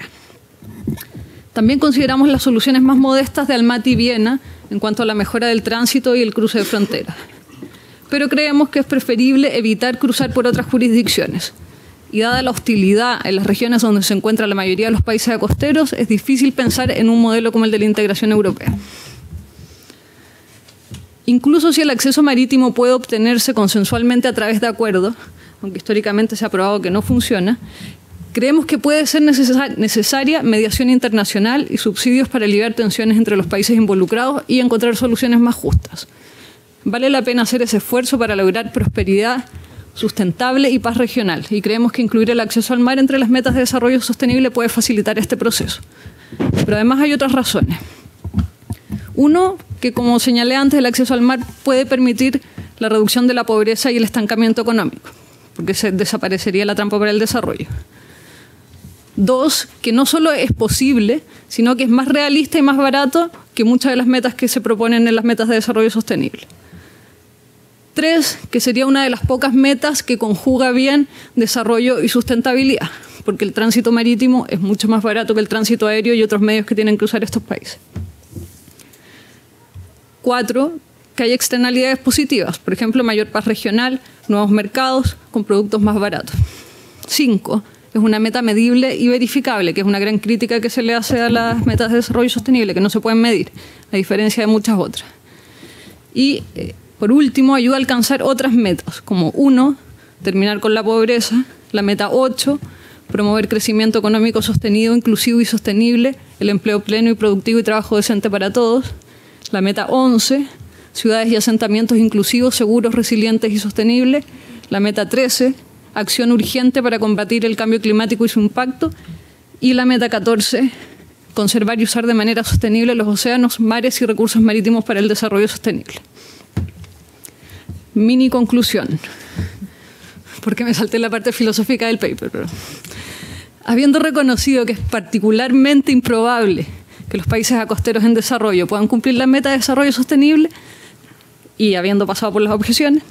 S3: También consideramos las soluciones más modestas de Almaty y Viena en cuanto a la mejora del tránsito y el cruce de fronteras. Pero creemos que es preferible evitar cruzar por otras jurisdicciones. Y dada la hostilidad en las regiones donde se encuentra la mayoría de los países costeros, es difícil pensar en un modelo como el de la integración europea. Incluso si el acceso marítimo puede obtenerse consensualmente a través de acuerdos, aunque históricamente se ha probado que no funciona, creemos que puede ser necesaria mediación internacional y subsidios para aliviar tensiones entre los países involucrados y encontrar soluciones más justas. Vale la pena hacer ese esfuerzo para lograr prosperidad sustentable y paz regional, y creemos que incluir el acceso al mar entre las metas de desarrollo sostenible puede facilitar este proceso. Pero además hay otras razones. Uno, que como señalé antes, el acceso al mar puede permitir la reducción de la pobreza y el estancamiento económico, porque se desaparecería la trampa para el desarrollo. Dos, que no solo es posible, sino que es más realista y más barato que muchas de las metas que se proponen en las metas de desarrollo sostenible. Tres, que sería una de las pocas metas que conjuga bien desarrollo y sustentabilidad, porque el tránsito marítimo es mucho más barato que el tránsito aéreo y otros medios que tienen que usar estos países. 4, que hay externalidades positivas, por ejemplo, mayor paz regional, nuevos mercados con productos más baratos. 5, es una meta medible y verificable, que es una gran crítica que se le hace a las metas de desarrollo sostenible, que no se pueden medir, a diferencia de muchas otras. Y, por último, ayuda a alcanzar otras metas, como 1, terminar con la pobreza, la meta 8, promover crecimiento económico sostenido, inclusivo y sostenible, el empleo pleno y productivo y trabajo decente para todos, la meta 11, ciudades y asentamientos inclusivos, seguros, resilientes y sostenibles, la meta 13, acción urgente para combatir el cambio climático y su impacto, y la meta 14, conservar y usar de manera sostenible los océanos, mares y recursos marítimos para el desarrollo sostenible. Mini conclusión, porque me salté la parte filosófica del paper. Pero habiendo reconocido que es particularmente improbable que los países costeros en desarrollo puedan cumplir la meta de desarrollo sostenible, y habiendo pasado por las objeciones,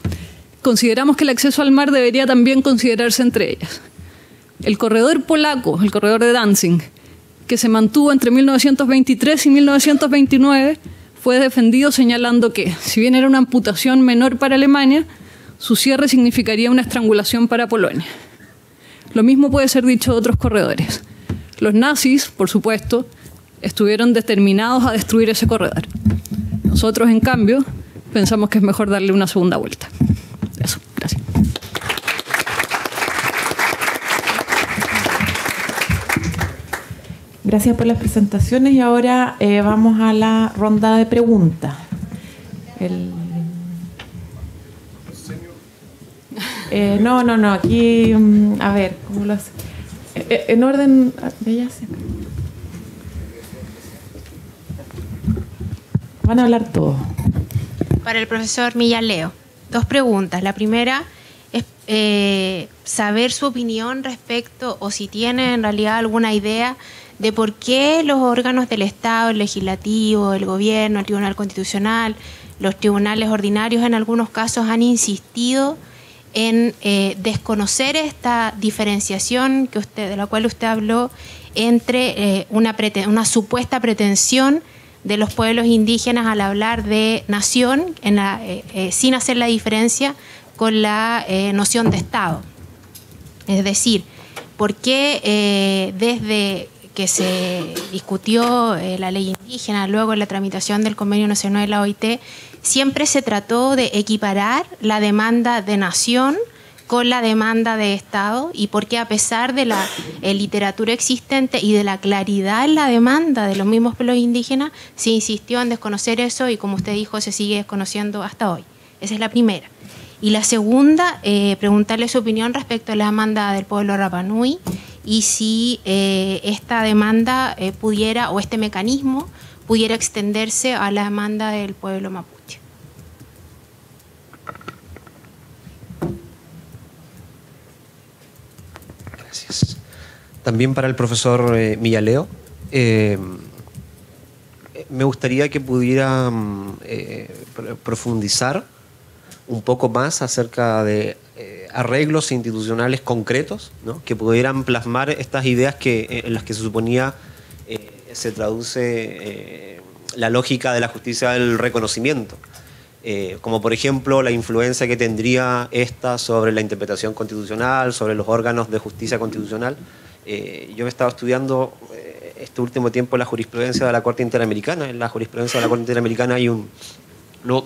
S3: consideramos que el acceso al mar debería también considerarse entre ellas. El corredor polaco, el corredor de Danzig, que se mantuvo entre 1923 y 1929, fue defendido señalando que, si bien era una amputación menor para Alemania, su cierre significaría una estrangulación para Polonia. Lo mismo puede ser dicho de otros corredores. Los nazis, por supuesto, estuvieron determinados a destruir ese corredor. Nosotros, en cambio, pensamos que es mejor darle una segunda vuelta. Eso, gracias.
S1: Gracias por las presentaciones y ahora vamos a la ronda de preguntas. No, aquí, a ver, ¿cómo lo hace? En orden de allá. Van a hablar todos.
S4: Para el profesor Millaleo, 2 preguntas. La primera es saber su opinión respecto, o si tiene en realidad alguna idea de por qué los órganos del Estado, el legislativo, el gobierno, el Tribunal Constitucional, los tribunales ordinarios en algunos casos han insistido en desconocer esta diferenciación de la cual usted habló entre una supuesta pretensión de los pueblos indígenas al hablar de nación, sin hacer la diferencia con la noción de Estado. Es decir, ¿por qué desde que se discutió la ley indígena, luego en la tramitación del Convenio Nacional de la OIT, siempre se trató de equiparar la demanda de nación con la demanda de Estado? ¿Y por qué, a pesar de la literatura existente y de la claridad en la demanda de los mismos pueblos indígenas, se insistió en desconocer eso y, como usted dijo, se sigue desconociendo hasta hoy? Esa es la primera. Y la segunda, preguntarle su opinión respecto a la demanda del pueblo Rapa Nui y si esta demanda pudiera, o este mecanismo pudiera extenderse a la demanda del pueblo mapuche.
S5: Gracias. También para el profesor Millaleo, me gustaría que pudiera profundizar un poco más acerca de arreglos institucionales concretos, ¿no?, que pudieran plasmar estas ideas en las que se suponía se traduce la lógica de la justicia del reconocimiento, como por ejemplo la influencia que tendría esta sobre la interpretación constitucional, sobre los órganos de justicia constitucional. Yo he estado estudiando este último tiempo la jurisprudencia de la Corte Interamericana. En la jurisprudencia de la Corte Interamericana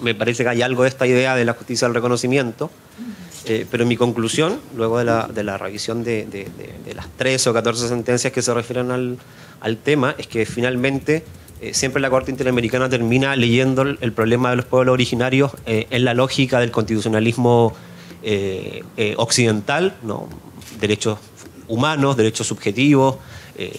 S5: me parece que hay algo de esta idea de la justicia del reconocimiento, pero mi conclusión, luego de la revisión de las 13 o 14 sentencias que se refieren al tema, es que finalmente siempre la Corte Interamericana termina leyendo el problema de los pueblos originarios en la lógica del constitucionalismo occidental, ¿no?, derechos humanos, derechos subjetivos,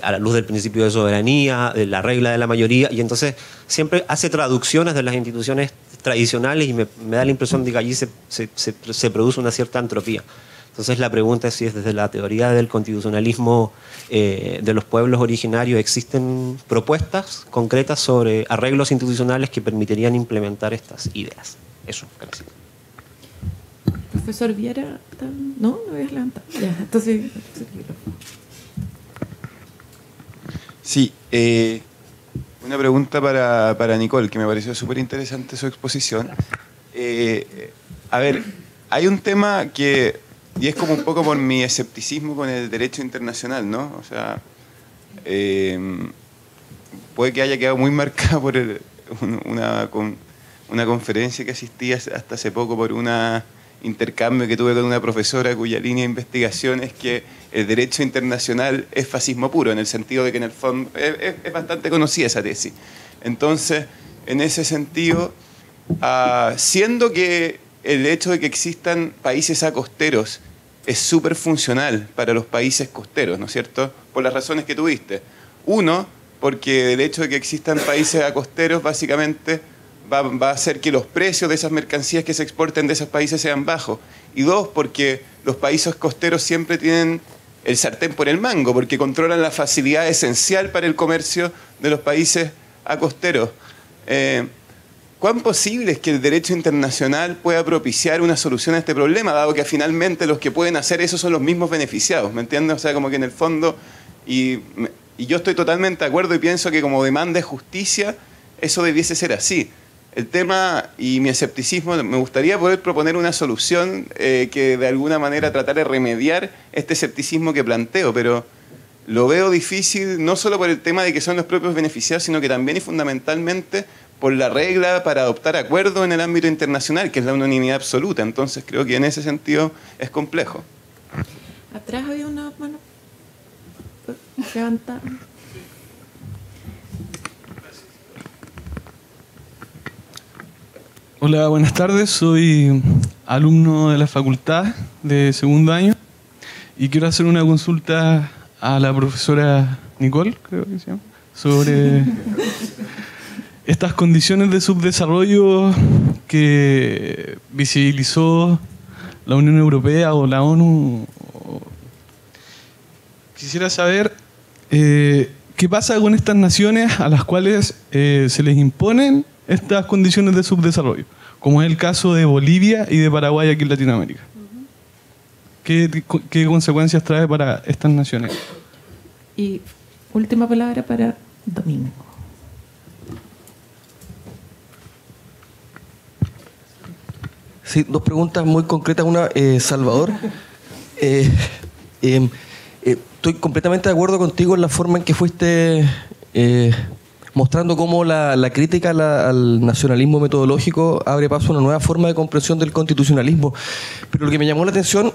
S5: a la luz del principio de soberanía, de la regla de la mayoría, y entonces siempre hace traducciones de las instituciones tradicionales y me da la impresión de que allí se produce una cierta entropía. Entonces la pregunta es si desde la teoría del constitucionalismo de los pueblos originarios existen propuestas concretas sobre arreglos institucionales que permitirían implementar estas ideas. Eso, gracias.
S1: Profesor Viera, no habías levantado. Ya, entonces.
S6: Sí, una pregunta para Nicole, que me pareció súper interesante su exposición. A ver, hay un tema que, y es como un poco por mi escepticismo con el derecho internacional, ¿no? O sea, puede que haya quedado muy marcada por una conferencia que asistí hasta hace poco, por un intercambio que tuve con una profesora cuya línea de investigación es que el derecho internacional es fascismo puro, en el sentido de que en el fondo es bastante conocida esa tesis. Entonces, en ese sentido, siendo que el hecho de que existan países acosteros es súper funcional para los países costeros, ¿no es cierto?, por las razones que tuviste. Uno, porque el hecho de que existan países acosteros básicamente va a hacer que los precios de esas mercancías que se exporten de esos países sean bajos. Y dos, porque los países costeros siempre tienen el sartén por el mango, porque controlan la facilidad esencial para el comercio de los países acosteros. ¿Cuán posible es que el derecho internacional pueda propiciar una solución a este problema, dado que finalmente los que pueden hacer eso son los mismos beneficiados? ¿Me entiendes? O sea, como que en el fondo, y yo estoy totalmente de acuerdo y pienso que como demanda de justicia, eso debiese ser así. El tema y mi escepticismo, me gustaría poder proponer una solución que de alguna manera tratar de remediar este escepticismo que planteo, pero lo veo difícil no solo por el tema de que son los propios beneficiados, sino que también y fundamentalmente por la regla para adoptar acuerdos en el ámbito internacional, que es la unanimidad absoluta. Entonces creo que en ese sentido es complejo.
S1: Atrás había una mano levantada.
S7: Hola, buenas tardes. Soy alumno de la facultad de segundo año y quiero hacer una consulta a la profesora Nicole, creo que se llama, sobre estas condiciones de subdesarrollo que visibilizó la Unión Europea o la ONU. Quisiera saber qué pasa con estas naciones a las cuales se les imponen estas condiciones de subdesarrollo, como es el caso de Bolivia y de Paraguay aquí en Latinoamérica. ¿Qué consecuencias trae para estas naciones?
S1: Y última palabra para Domingo.
S8: Sí, dos preguntas muy concretas. Una, Salvador. Estoy completamente de acuerdo contigo en la forma en que fuiste mostrando cómo la crítica al nacionalismo metodológico abre paso a una nueva forma de comprensión del constitucionalismo. Pero lo que me llamó la atención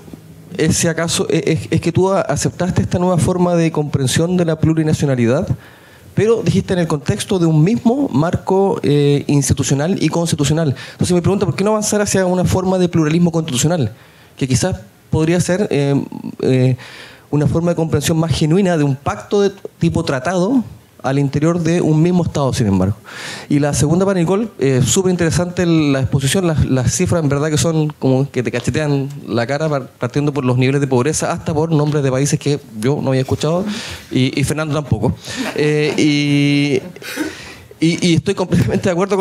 S8: es, si acaso, es que tú aceptaste esta nueva forma de comprensión de la plurinacionalidad, pero dijiste en el contexto de un mismo marco institucional y constitucional. Entonces me pregunto, ¿por qué no avanzar hacia una forma de pluralismo constitucional? Que quizás podría ser una forma de comprensión más genuina de un pacto de tipo tratado al interior de un mismo Estado, sin embargo. Y la segunda para Nicole, súper interesante la exposición, las cifras en verdad que son como que te cachetean la cara, partiendo por los niveles de pobreza hasta por nombres de países que yo no había escuchado y Fernando tampoco. Y estoy completamente de acuerdo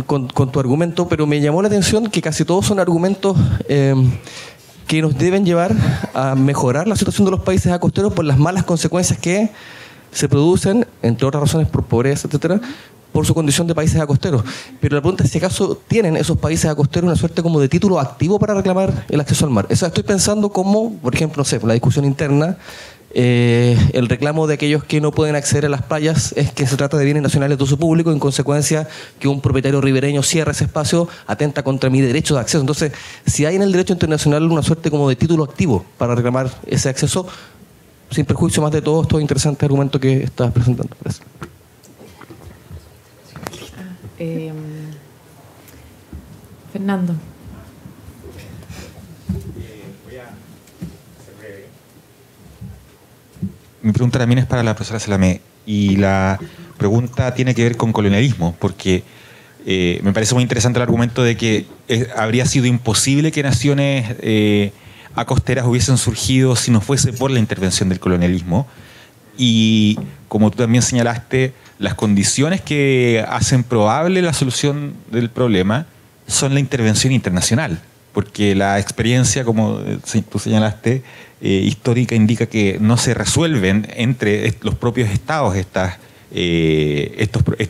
S8: con tu argumento, pero me llamó la atención que casi todos son argumentos que nos deben llevar a mejorar la situación de los países acosteros por las malas consecuencias que se producen, entre otras razones por pobreza, etcétera, por su condición de países acosteros. Pero la pregunta es si acaso tienen esos países acosteros una suerte como de título activo para reclamar el acceso al mar. O sea, estoy pensando como, por ejemplo, no sé, por la discusión interna, el reclamo de aquellos que no pueden acceder a las playas es que se trata de bienes nacionales de uso público, en consecuencia que un propietario ribereño cierre ese espacio atenta contra mi derecho de acceso. Entonces, si hay en el derecho internacional una suerte como de título activo para reclamar ese acceso, sin perjuicio más de todos estos interesantes argumentos que estás presentando. Gracias.
S1: Fernando.
S9: Mi pregunta también es para la profesora Salamé, y la pregunta tiene que ver con colonialismo, porque me parece muy interesante el argumento de que habría sido imposible que naciones acosteras hubiesen surgido si no fuese por la intervención del colonialismo. Y como tú también señalaste, las condiciones que hacen probable la solución del problema son la intervención internacional, porque la experiencia, como tú señalaste, histórica, indica que no se resuelven entre los propios estados este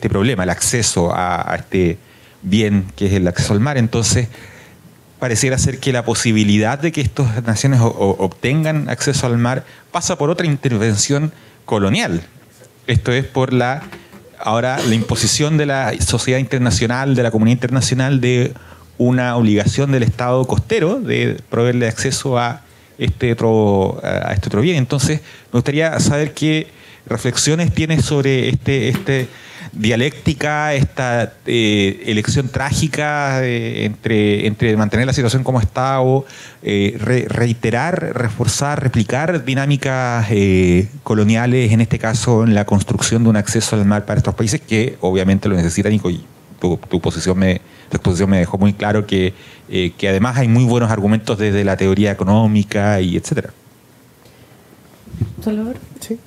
S9: problema, el acceso a este bien que es el acceso al mar. Entonces, pareciera ser que la posibilidad de que estas naciones obtengan acceso al mar pasa por otra intervención colonial. Esto es por la imposición de la sociedad internacional, de la comunidad internacional, de una obligación del Estado costero de proveerle acceso a este otro bien. Entonces, me gustaría saber qué reflexiones tienes sobre esta dialéctica, esta elección trágica entre mantener la situación como está o reiterar, reforzar, replicar dinámicas coloniales, en este caso en la construcción de un acceso al mar para estos países que obviamente lo necesitan y tu exposición me dejó muy claro que además hay muy buenos argumentos desde la teoría económica y etcétera.
S1: ¿Salvador?
S2: Sí.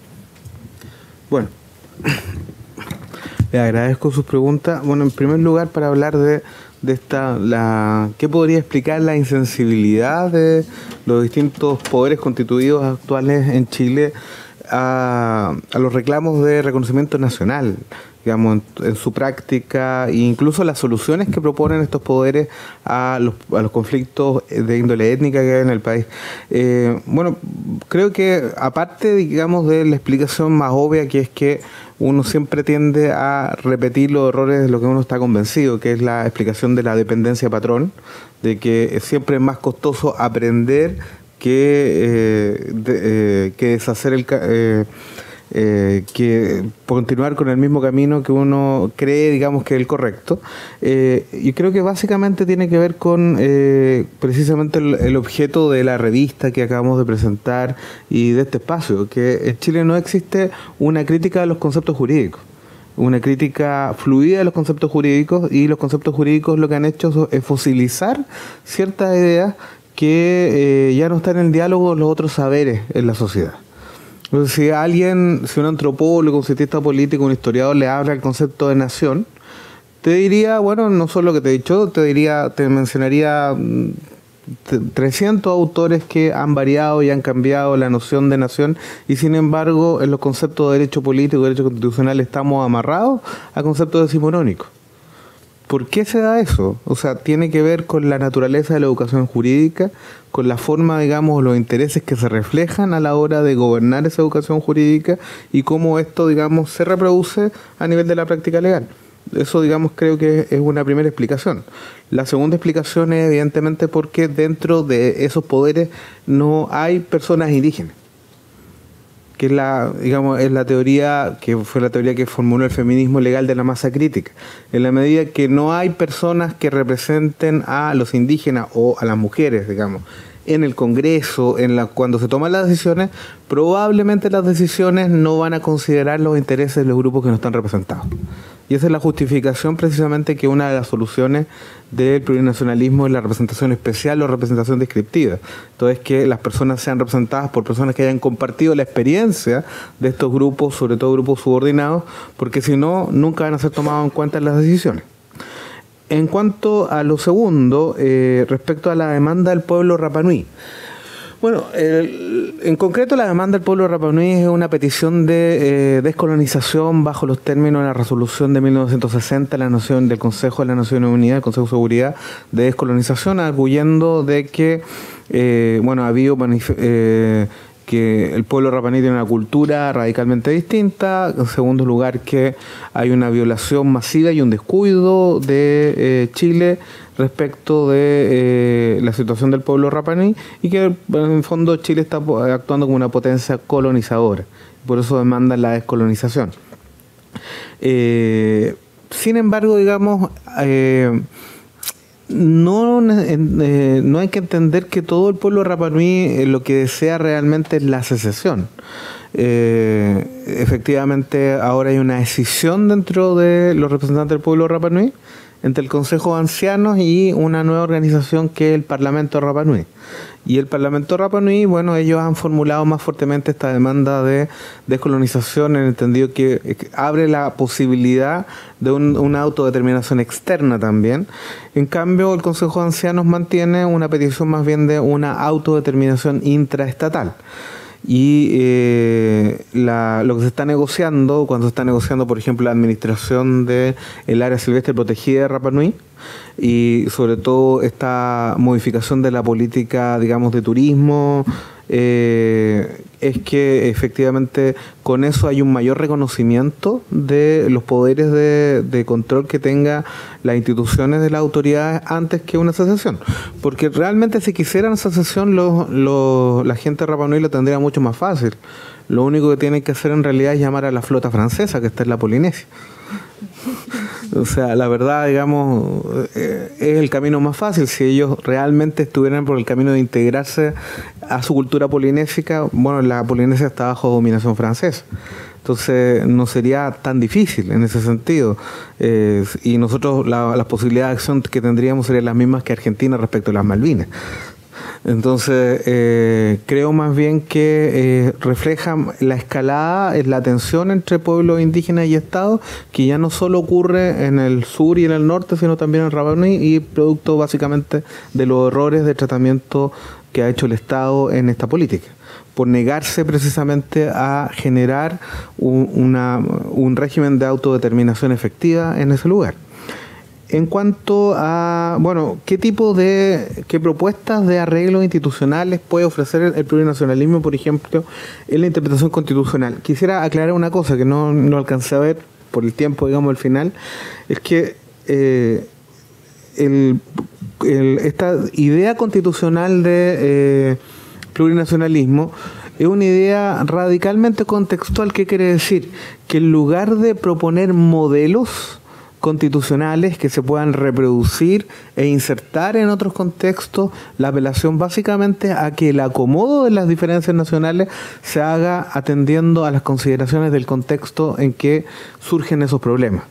S2: Bueno, le agradezco sus preguntas. Bueno, en primer lugar, para hablar de ¿qué podría explicar la insensibilidad de los distintos poderes constituidos actuales en Chile a los reclamos de reconocimiento nacional, digamos, en su práctica, e incluso las soluciones que proponen estos poderes a los conflictos de índole étnica que hay en el país? Bueno, creo que aparte, digamos, de la explicación más obvia, que es que uno siempre tiende a repetir los errores de lo que uno está convencido, que es la explicación de la dependencia patrón, de que siempre es más costoso aprender que deshacer que continuar con el mismo camino que uno cree, digamos, que es el correcto. Y creo que básicamente tiene que ver con precisamente el objeto de la revista que acabamos de presentar y de este espacio, que en Chile no existe una crítica de los conceptos jurídicos, una crítica fluida de los conceptos jurídicos, y los conceptos jurídicos lo que han hecho es fosilizar ciertas ideas que ya no están en diálogo con los otros saberes en la sociedad. Entonces, si un antropólogo, un cientista político, un historiador le habla el concepto de nación, te diría, bueno, no solo lo que te he dicho, te mencionaría 300 autores que han variado y han cambiado la noción de nación, y sin embargo en los conceptos de derecho político y derecho constitucional estamos amarrados a conceptos decimonónicos. ¿Por qué se da eso? O sea, tiene que ver con la naturaleza de la educación jurídica, con la forma, digamos, los intereses que se reflejan a la hora de gobernar esa educación jurídica y cómo esto, digamos, se reproduce a nivel de la práctica legal. Eso, digamos, creo que es una primera explicación. La segunda explicación es, evidentemente, porque dentro de esos poderes no hay personas indígenas, que es la teoría que fue la teoría que formuló el feminismo legal de la masa crítica. En la medida que no hay personas que representen a los indígenas o a las mujeres, digamos, en el Congreso, cuando se toman las decisiones, probablemente las decisiones no van a considerar los intereses de los grupos que no están representados. Y esa es la justificación, precisamente, que una de las soluciones del plurinacionalismo es la representación especial o representación descriptiva. Entonces, que las personas sean representadas por personas que hayan compartido la experiencia de estos grupos, sobre todo grupos subordinados, porque si no, nunca van a ser tomados en cuenta en las decisiones. En cuanto a lo segundo, respecto a la demanda del pueblo Rapa Nui. Bueno, en concreto la demanda del pueblo Rapa Nui es una petición de descolonización bajo los términos de la resolución de 1960 del Consejo de las Naciones Unidas, el Consejo de Seguridad, de descolonización, arguyendo de que ha habido que el pueblo Rapa Nui tiene una cultura radicalmente distinta. En segundo lugar, que hay una violación masiva y un descuido de Chile respecto de la situación del pueblo Rapa Nui, y que en el fondo Chile está actuando como una potencia colonizadora. Por eso demandan la descolonización. Sin embargo, digamos, no hay que entender que todo el pueblo Rapa Nui lo que desea realmente es la secesión. Efectivamente, ahora hay una escisión dentro de los representantes del pueblo Rapa Nui, entre el Consejo de Ancianos y una nueva organización que es el Parlamento Rapa Nui. Y el Parlamento Rapa Nui, bueno, ellos han formulado más fuertemente esta demanda de descolonización, en el entendido que abre la posibilidad de una autodeterminación externa también. En cambio, el Consejo de Ancianos mantiene una petición más bien de una autodeterminación intraestatal. Y lo que se está negociando, cuando se está negociando, por ejemplo, la administración del área silvestre protegida de Rapa Nui, y sobre todo esta modificación de la política, digamos, de turismo, es que efectivamente con eso hay un mayor reconocimiento de los poderes de control que tenga las instituciones de las autoridades antes que una secesión. Porque realmente si quisieran secesión, la gente de Rapa Nui lo tendría mucho más fácil. Lo único que tienen que hacer en realidad es llamar a la flota francesa que está en la Polinesia. O sea, la verdad, digamos, es el camino más fácil. Si ellos realmente estuvieran por el camino de integrarse a su cultura polinésica, bueno, la Polinesia está bajo dominación francesa. Entonces no sería tan difícil en ese sentido. Y nosotros las posibilidades de acción que tendríamos serían las mismas que Argentina respecto a las Malvinas. Entonces, creo más bien que refleja la escalada, la tensión entre pueblos indígenas y Estado, que ya no solo ocurre en el sur y en el norte, sino también en Rapanui, y producto básicamente de los errores de tratamiento que ha hecho el Estado en esta política, por negarse precisamente a generar un régimen de autodeterminación efectiva en ese lugar. En cuanto a, bueno, qué propuestas de arreglos institucionales puede ofrecer el plurinacionalismo, por ejemplo, en la interpretación constitucional. Quisiera aclarar una cosa que no alcancé a ver por el tiempo, digamos, al final, es que esta idea constitucional de plurinacionalismo es una idea radicalmente contextual. ¿Qué quiere decir? Que en lugar de proponer modelos constitucionales que se puedan reproducir e insertar en otros contextos, la apelación básicamente a que el acomodo de las diferencias nacionales se haga atendiendo a las consideraciones del contexto en que surgen esos problemas.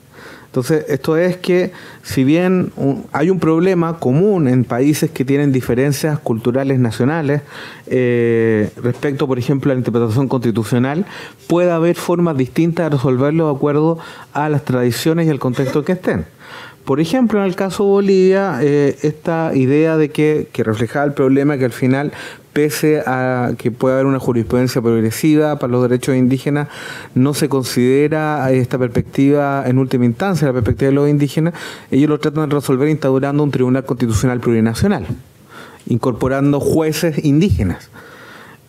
S2: Entonces, esto es que si bien hay un problema común en países que tienen diferencias culturales nacionales respecto, por ejemplo, a la interpretación constitucional, puede haber formas distintas de resolverlo de acuerdo a las tradiciones y el contexto en que estén. Por ejemplo, en el caso de Bolivia, esta idea de que reflejaba el problema que al final, pese a que pueda haber una jurisprudencia progresiva para los derechos indígenas, no se considera esta perspectiva en última instancia, la perspectiva de los indígenas. Ellos lo tratan de resolver instaurando un tribunal constitucional plurinacional, incorporando jueces indígenas.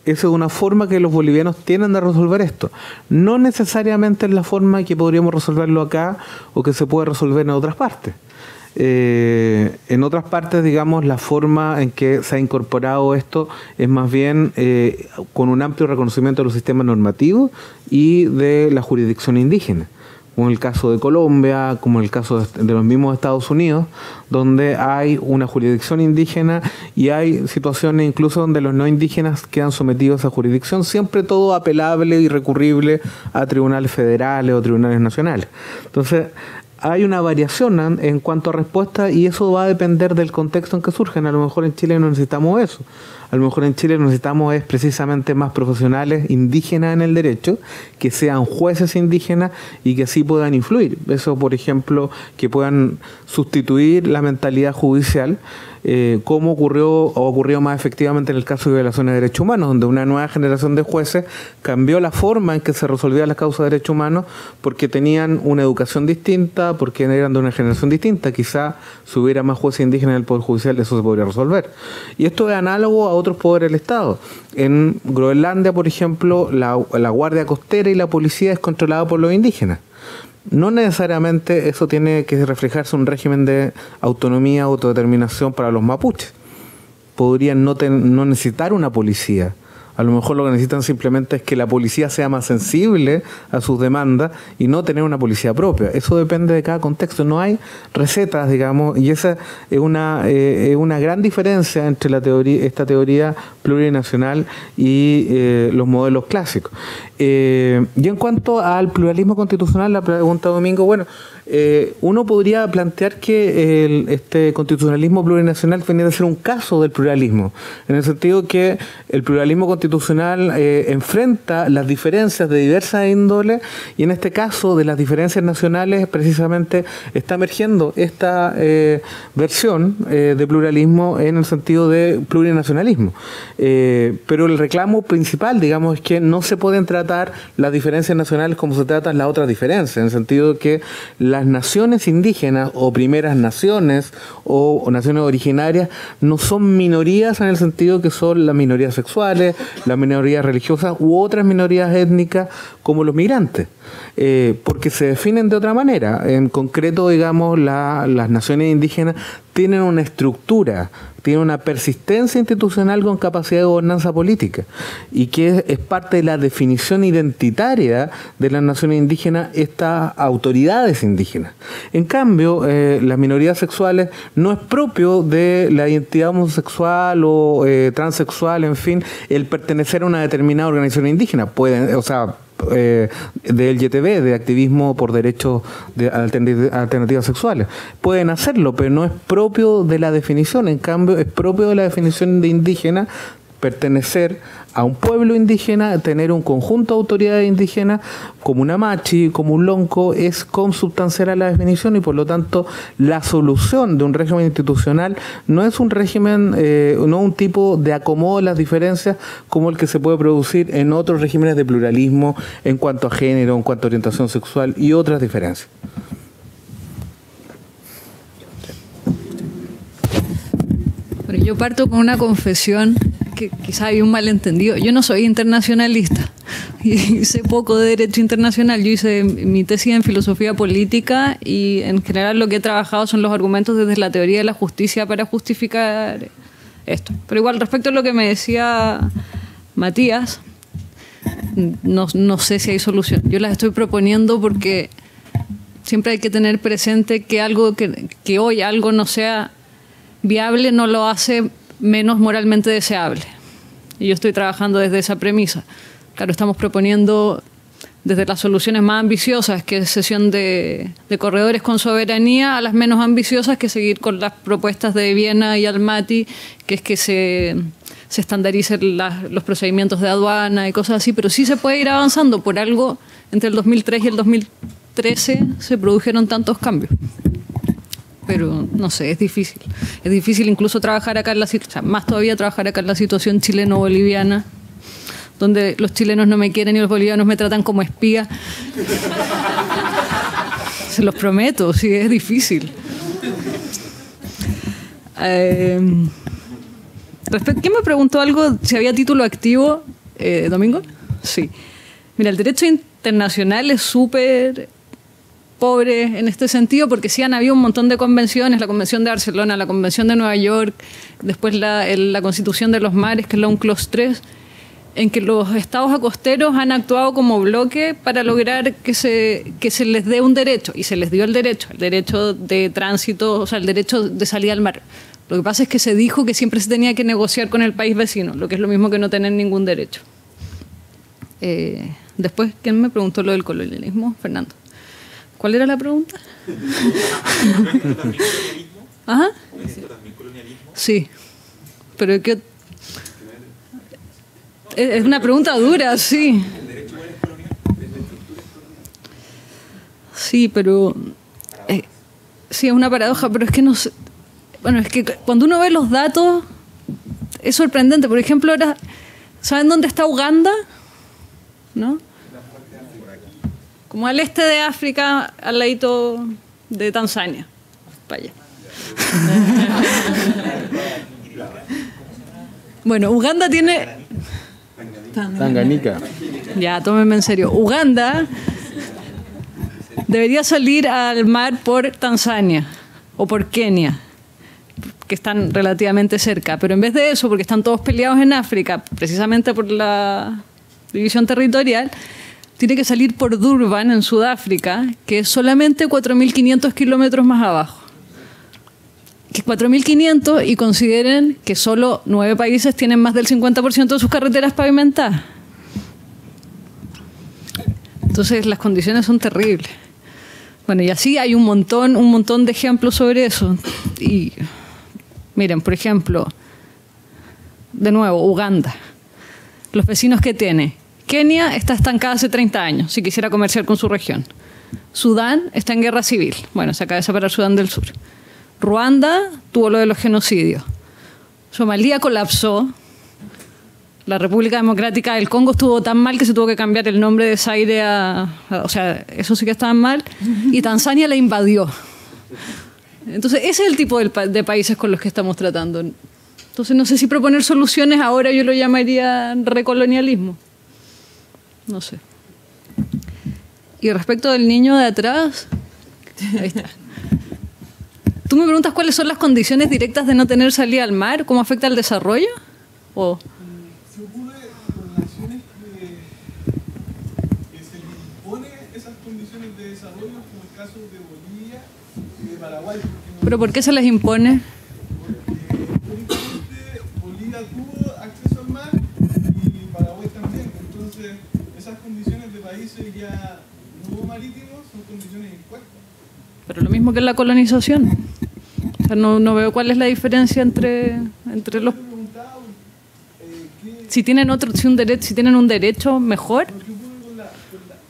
S2: Esa es una forma que los bolivianos tienen de resolver esto. No necesariamente es la forma que podríamos resolverlo acá o que se puede resolver en otras partes. En otras partes, digamos, la forma en que se ha incorporado esto es más bien con un amplio reconocimiento de los sistemas normativos y de la jurisdicción indígena, como en el caso de Colombia, como en el caso de los mismos Estados Unidos, donde hay una jurisdicción indígena y hay situaciones incluso donde los no indígenas quedan sometidos a esa jurisdicción, siempre todo apelable y recurrible a tribunales federales o tribunales nacionales. Entonces, hay una variación en cuanto a respuesta y eso va a depender del contexto en que surgen. A lo mejor en Chile no necesitamos eso. A lo mejor en Chile necesitamos precisamente más profesionales indígenas en el derecho, que sean jueces indígenas y que así puedan influir. Eso, por ejemplo, que puedan sustituir la mentalidad judicial, como ocurrió más efectivamente en el caso de violaciones de derechos humanos, donde una nueva generación de jueces cambió la forma en que se resolvían las causas de derechos humanos porque tenían una educación distinta, porque eran de una generación distinta. Quizá si hubiera más jueces indígenas en el Poder Judicial, eso se podría resolver. Y esto es análogo a otros poderes del Estado. En Groenlandia, por ejemplo, la Guardia Costera y la policía es controlada por los indígenas. No necesariamente eso tiene que reflejarse en un régimen de autonomía o autodeterminación para los mapuches. Podrían no necesitar una policía. A lo mejor lo que necesitan simplemente es que la policía sea más sensible a sus demandas y no tener una policía propia. Eso depende de cada contexto. No hay recetas, digamos, y esa es una gran diferencia entre esta teoría plurinacional y los modelos clásicos. Y en cuanto al pluralismo constitucional, la pregunta de Domingo, bueno, uno podría plantear que este constitucionalismo plurinacional venía a ser un caso del pluralismo, en el sentido que el pluralismo constitucional enfrenta las diferencias de diversas índoles y en este caso de las diferencias nacionales precisamente está emergiendo esta versión de pluralismo en el sentido de plurinacionalismo. Pero el reclamo principal, digamos, es que no se pueden tratar las diferencias nacionales como se tratan las otras diferencias, en el sentido de que las naciones indígenas o primeras naciones o naciones originarias no son minorías en el sentido que son las minorías sexuales, las minorías religiosas u otras minorías étnicas como los migrantes, porque se definen de otra manera. En concreto, digamos, las naciones indígenas tienen una estructura, tienen una persistencia institucional con capacidad de gobernanza política y que es parte de la definición identitaria de las naciones indígenas, estas autoridades indígenas. En cambio, las minorías sexuales no es propio de la identidad homosexual o transexual, en fin, el pertenecer a una determinada organización indígena. del LGTB, de activismo por derechos de alternativas sexuales. Pueden hacerlo, pero no es propio de la definición. En cambio, es propio de la definición de indígena pertenecer a un pueblo indígena, tener un conjunto de autoridades indígenas, como una machi, como un lonco, es consubstancial a la definición y por lo tanto la solución de un régimen institucional no es un régimen, no un tipo de acomodo de las diferencias como el que se puede producir en otros regímenes de pluralismo en cuanto a género, en cuanto a orientación sexual y otras diferencias.
S3: Bueno, yo parto con una confesión que quizá hay un malentendido. Yo no soy internacionalista y sé poco de derecho internacional. Yo hice mi tesis en filosofía política y en general lo que he trabajado son los argumentos desde la teoría de la justicia para justificar esto. Pero igual, respecto a lo que me decía Matías, no sé si hay solución. Yo las estoy proponiendo porque siempre hay que tener presente que algo que hoy algo no sea viable no lo hace menos moralmente deseable. Y yo estoy trabajando desde esa premisa. Claro, estamos proponiendo desde las soluciones más ambiciosas, que es cesión de corredores con soberanía, a las menos ambiciosas, que seguir con las propuestas de Viena y Almaty, que es que se estandaricen los procedimientos de aduana y cosas así, pero sí se puede ir avanzando. Por algo, entre el 2003 y el 2013 se produjeron tantos cambios. Pero no sé, es difícil. Es difícil incluso trabajar acá en la situación, o sea, más todavía trabajar acá en la situación chileno-boliviana, donde los chilenos no me quieren y los bolivianos me tratan como espía. Se los prometo, sí, es difícil. ¿Quién me preguntó algo? Si había título activo, ¿Domingo? Sí. Mira, el derecho internacional es súper pobre en este sentido, porque sí han habido un montón de convenciones, la Convención de Barcelona, la Convención de Nueva York, después la Constitución de los Mares, que es la UNCLOS 3, en que los estados acosteros han actuado como bloque para lograr que se les dé un derecho, y se les dio el derecho de tránsito, o sea, el derecho de salida al mar. Lo que pasa es que se dijo que siempre se tenía que negociar con el país vecino, lo que es lo mismo que no tener ningún derecho. Después, ¿quién me preguntó lo del colonialismo? Fernando. ¿Cuál era la pregunta? ¿Ajá? Sí. Pero que es una pregunta dura, sí. Sí, pero sí, es una paradoja, pero es que no sé. Bueno, es que cuando uno ve los datos es sorprendente. Por ejemplo, ahora, ¿saben dónde está Uganda? ¿No? Como al este de África, al ladito de Tanzania. Para allá. Bueno, Uganda tiene...
S2: Tanganica.
S3: Ya, tómenme en serio. Uganda debería salir al mar por Tanzania o por Kenia, que están relativamente cerca. Pero en vez de eso, porque están todos peleados en África, precisamente por la división territorial, tiene que salir por Durban, en Sudáfrica, que es solamente 4.500 kilómetros más abajo. Que 4.500, y consideren que solo 9 países tienen más del 50% de sus carreteras pavimentadas. Entonces las condiciones son terribles. Bueno, y así hay un montón de ejemplos sobre eso. Y miren, por ejemplo, de nuevo, Uganda. Los vecinos que tiene. Kenia está estancada hace 30 años, si quisiera comerciar con su región. Sudán está en guerra civil. Bueno, se acaba de separar Sudán del Sur. Ruanda tuvo lo de los genocidios. Somalia colapsó. La República Democrática del Congo estuvo tan mal que se tuvo que cambiar el nombre de Zaire o sea, eso sí que estaba mal. Y Tanzania la invadió. Entonces, ese es el tipo de países con los que estamos tratando. Entonces, no sé si proponer soluciones ahora yo lo llamaría recolonialismo. No sé. Y respecto del niño de atrás, ahí está. ¿Tú me preguntas cuáles son las condiciones directas de no tener salida al mar? ¿Cómo afecta al desarrollo? ¿O?
S10: Se ocurre con naciones que se les impone esas condiciones de desarrollo, como el caso de Bolivia y de Paraguay.
S3: ¿Pero por qué se les impone?
S10: Porque Bolivia tuvo acceso al mar y Paraguay también. Entonces, esas condiciones de países ya no marítimos son condiciones impuestas.
S3: Pero lo mismo que en la colonización. O sea, no veo cuál es la diferencia entre los... Si tienen si tienen un derecho mejor.
S10: ¿Qué ocurre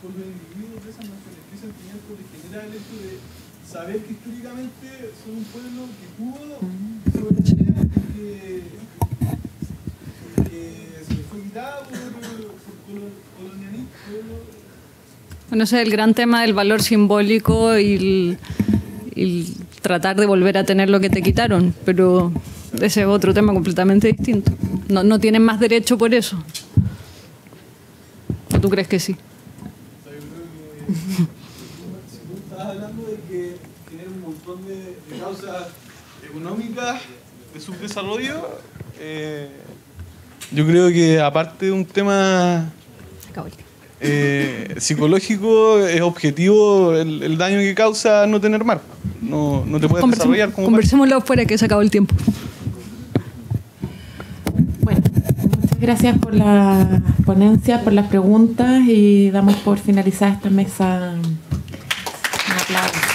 S10: con los individuos de esas naciones? ¿Qué sentimiento les genera el hecho de saber que históricamente son un pueblo que tuvo soberanía y que se les fue quitada por colonialismo?
S3: Bueno, ese es el gran tema del valor simbólico y tratar de volver a tener lo que te quitaron, pero ese es otro tema completamente distinto. No tienen más derecho por eso. ¿O tú crees que sí?
S10: O sea, yo creo que si tú estás hablando de que tienen un montón de causas económicas de subdesarrollo, yo creo que aparte de un tema psicológico, es objetivo el daño que causa no tener mar. No te puedes desarrollar como
S3: conversémoslo fuera, que se acabó el tiempo.
S1: Bueno, muchas gracias por la ponencia, por las preguntas y damos por finalizada esta mesa. Un aplauso.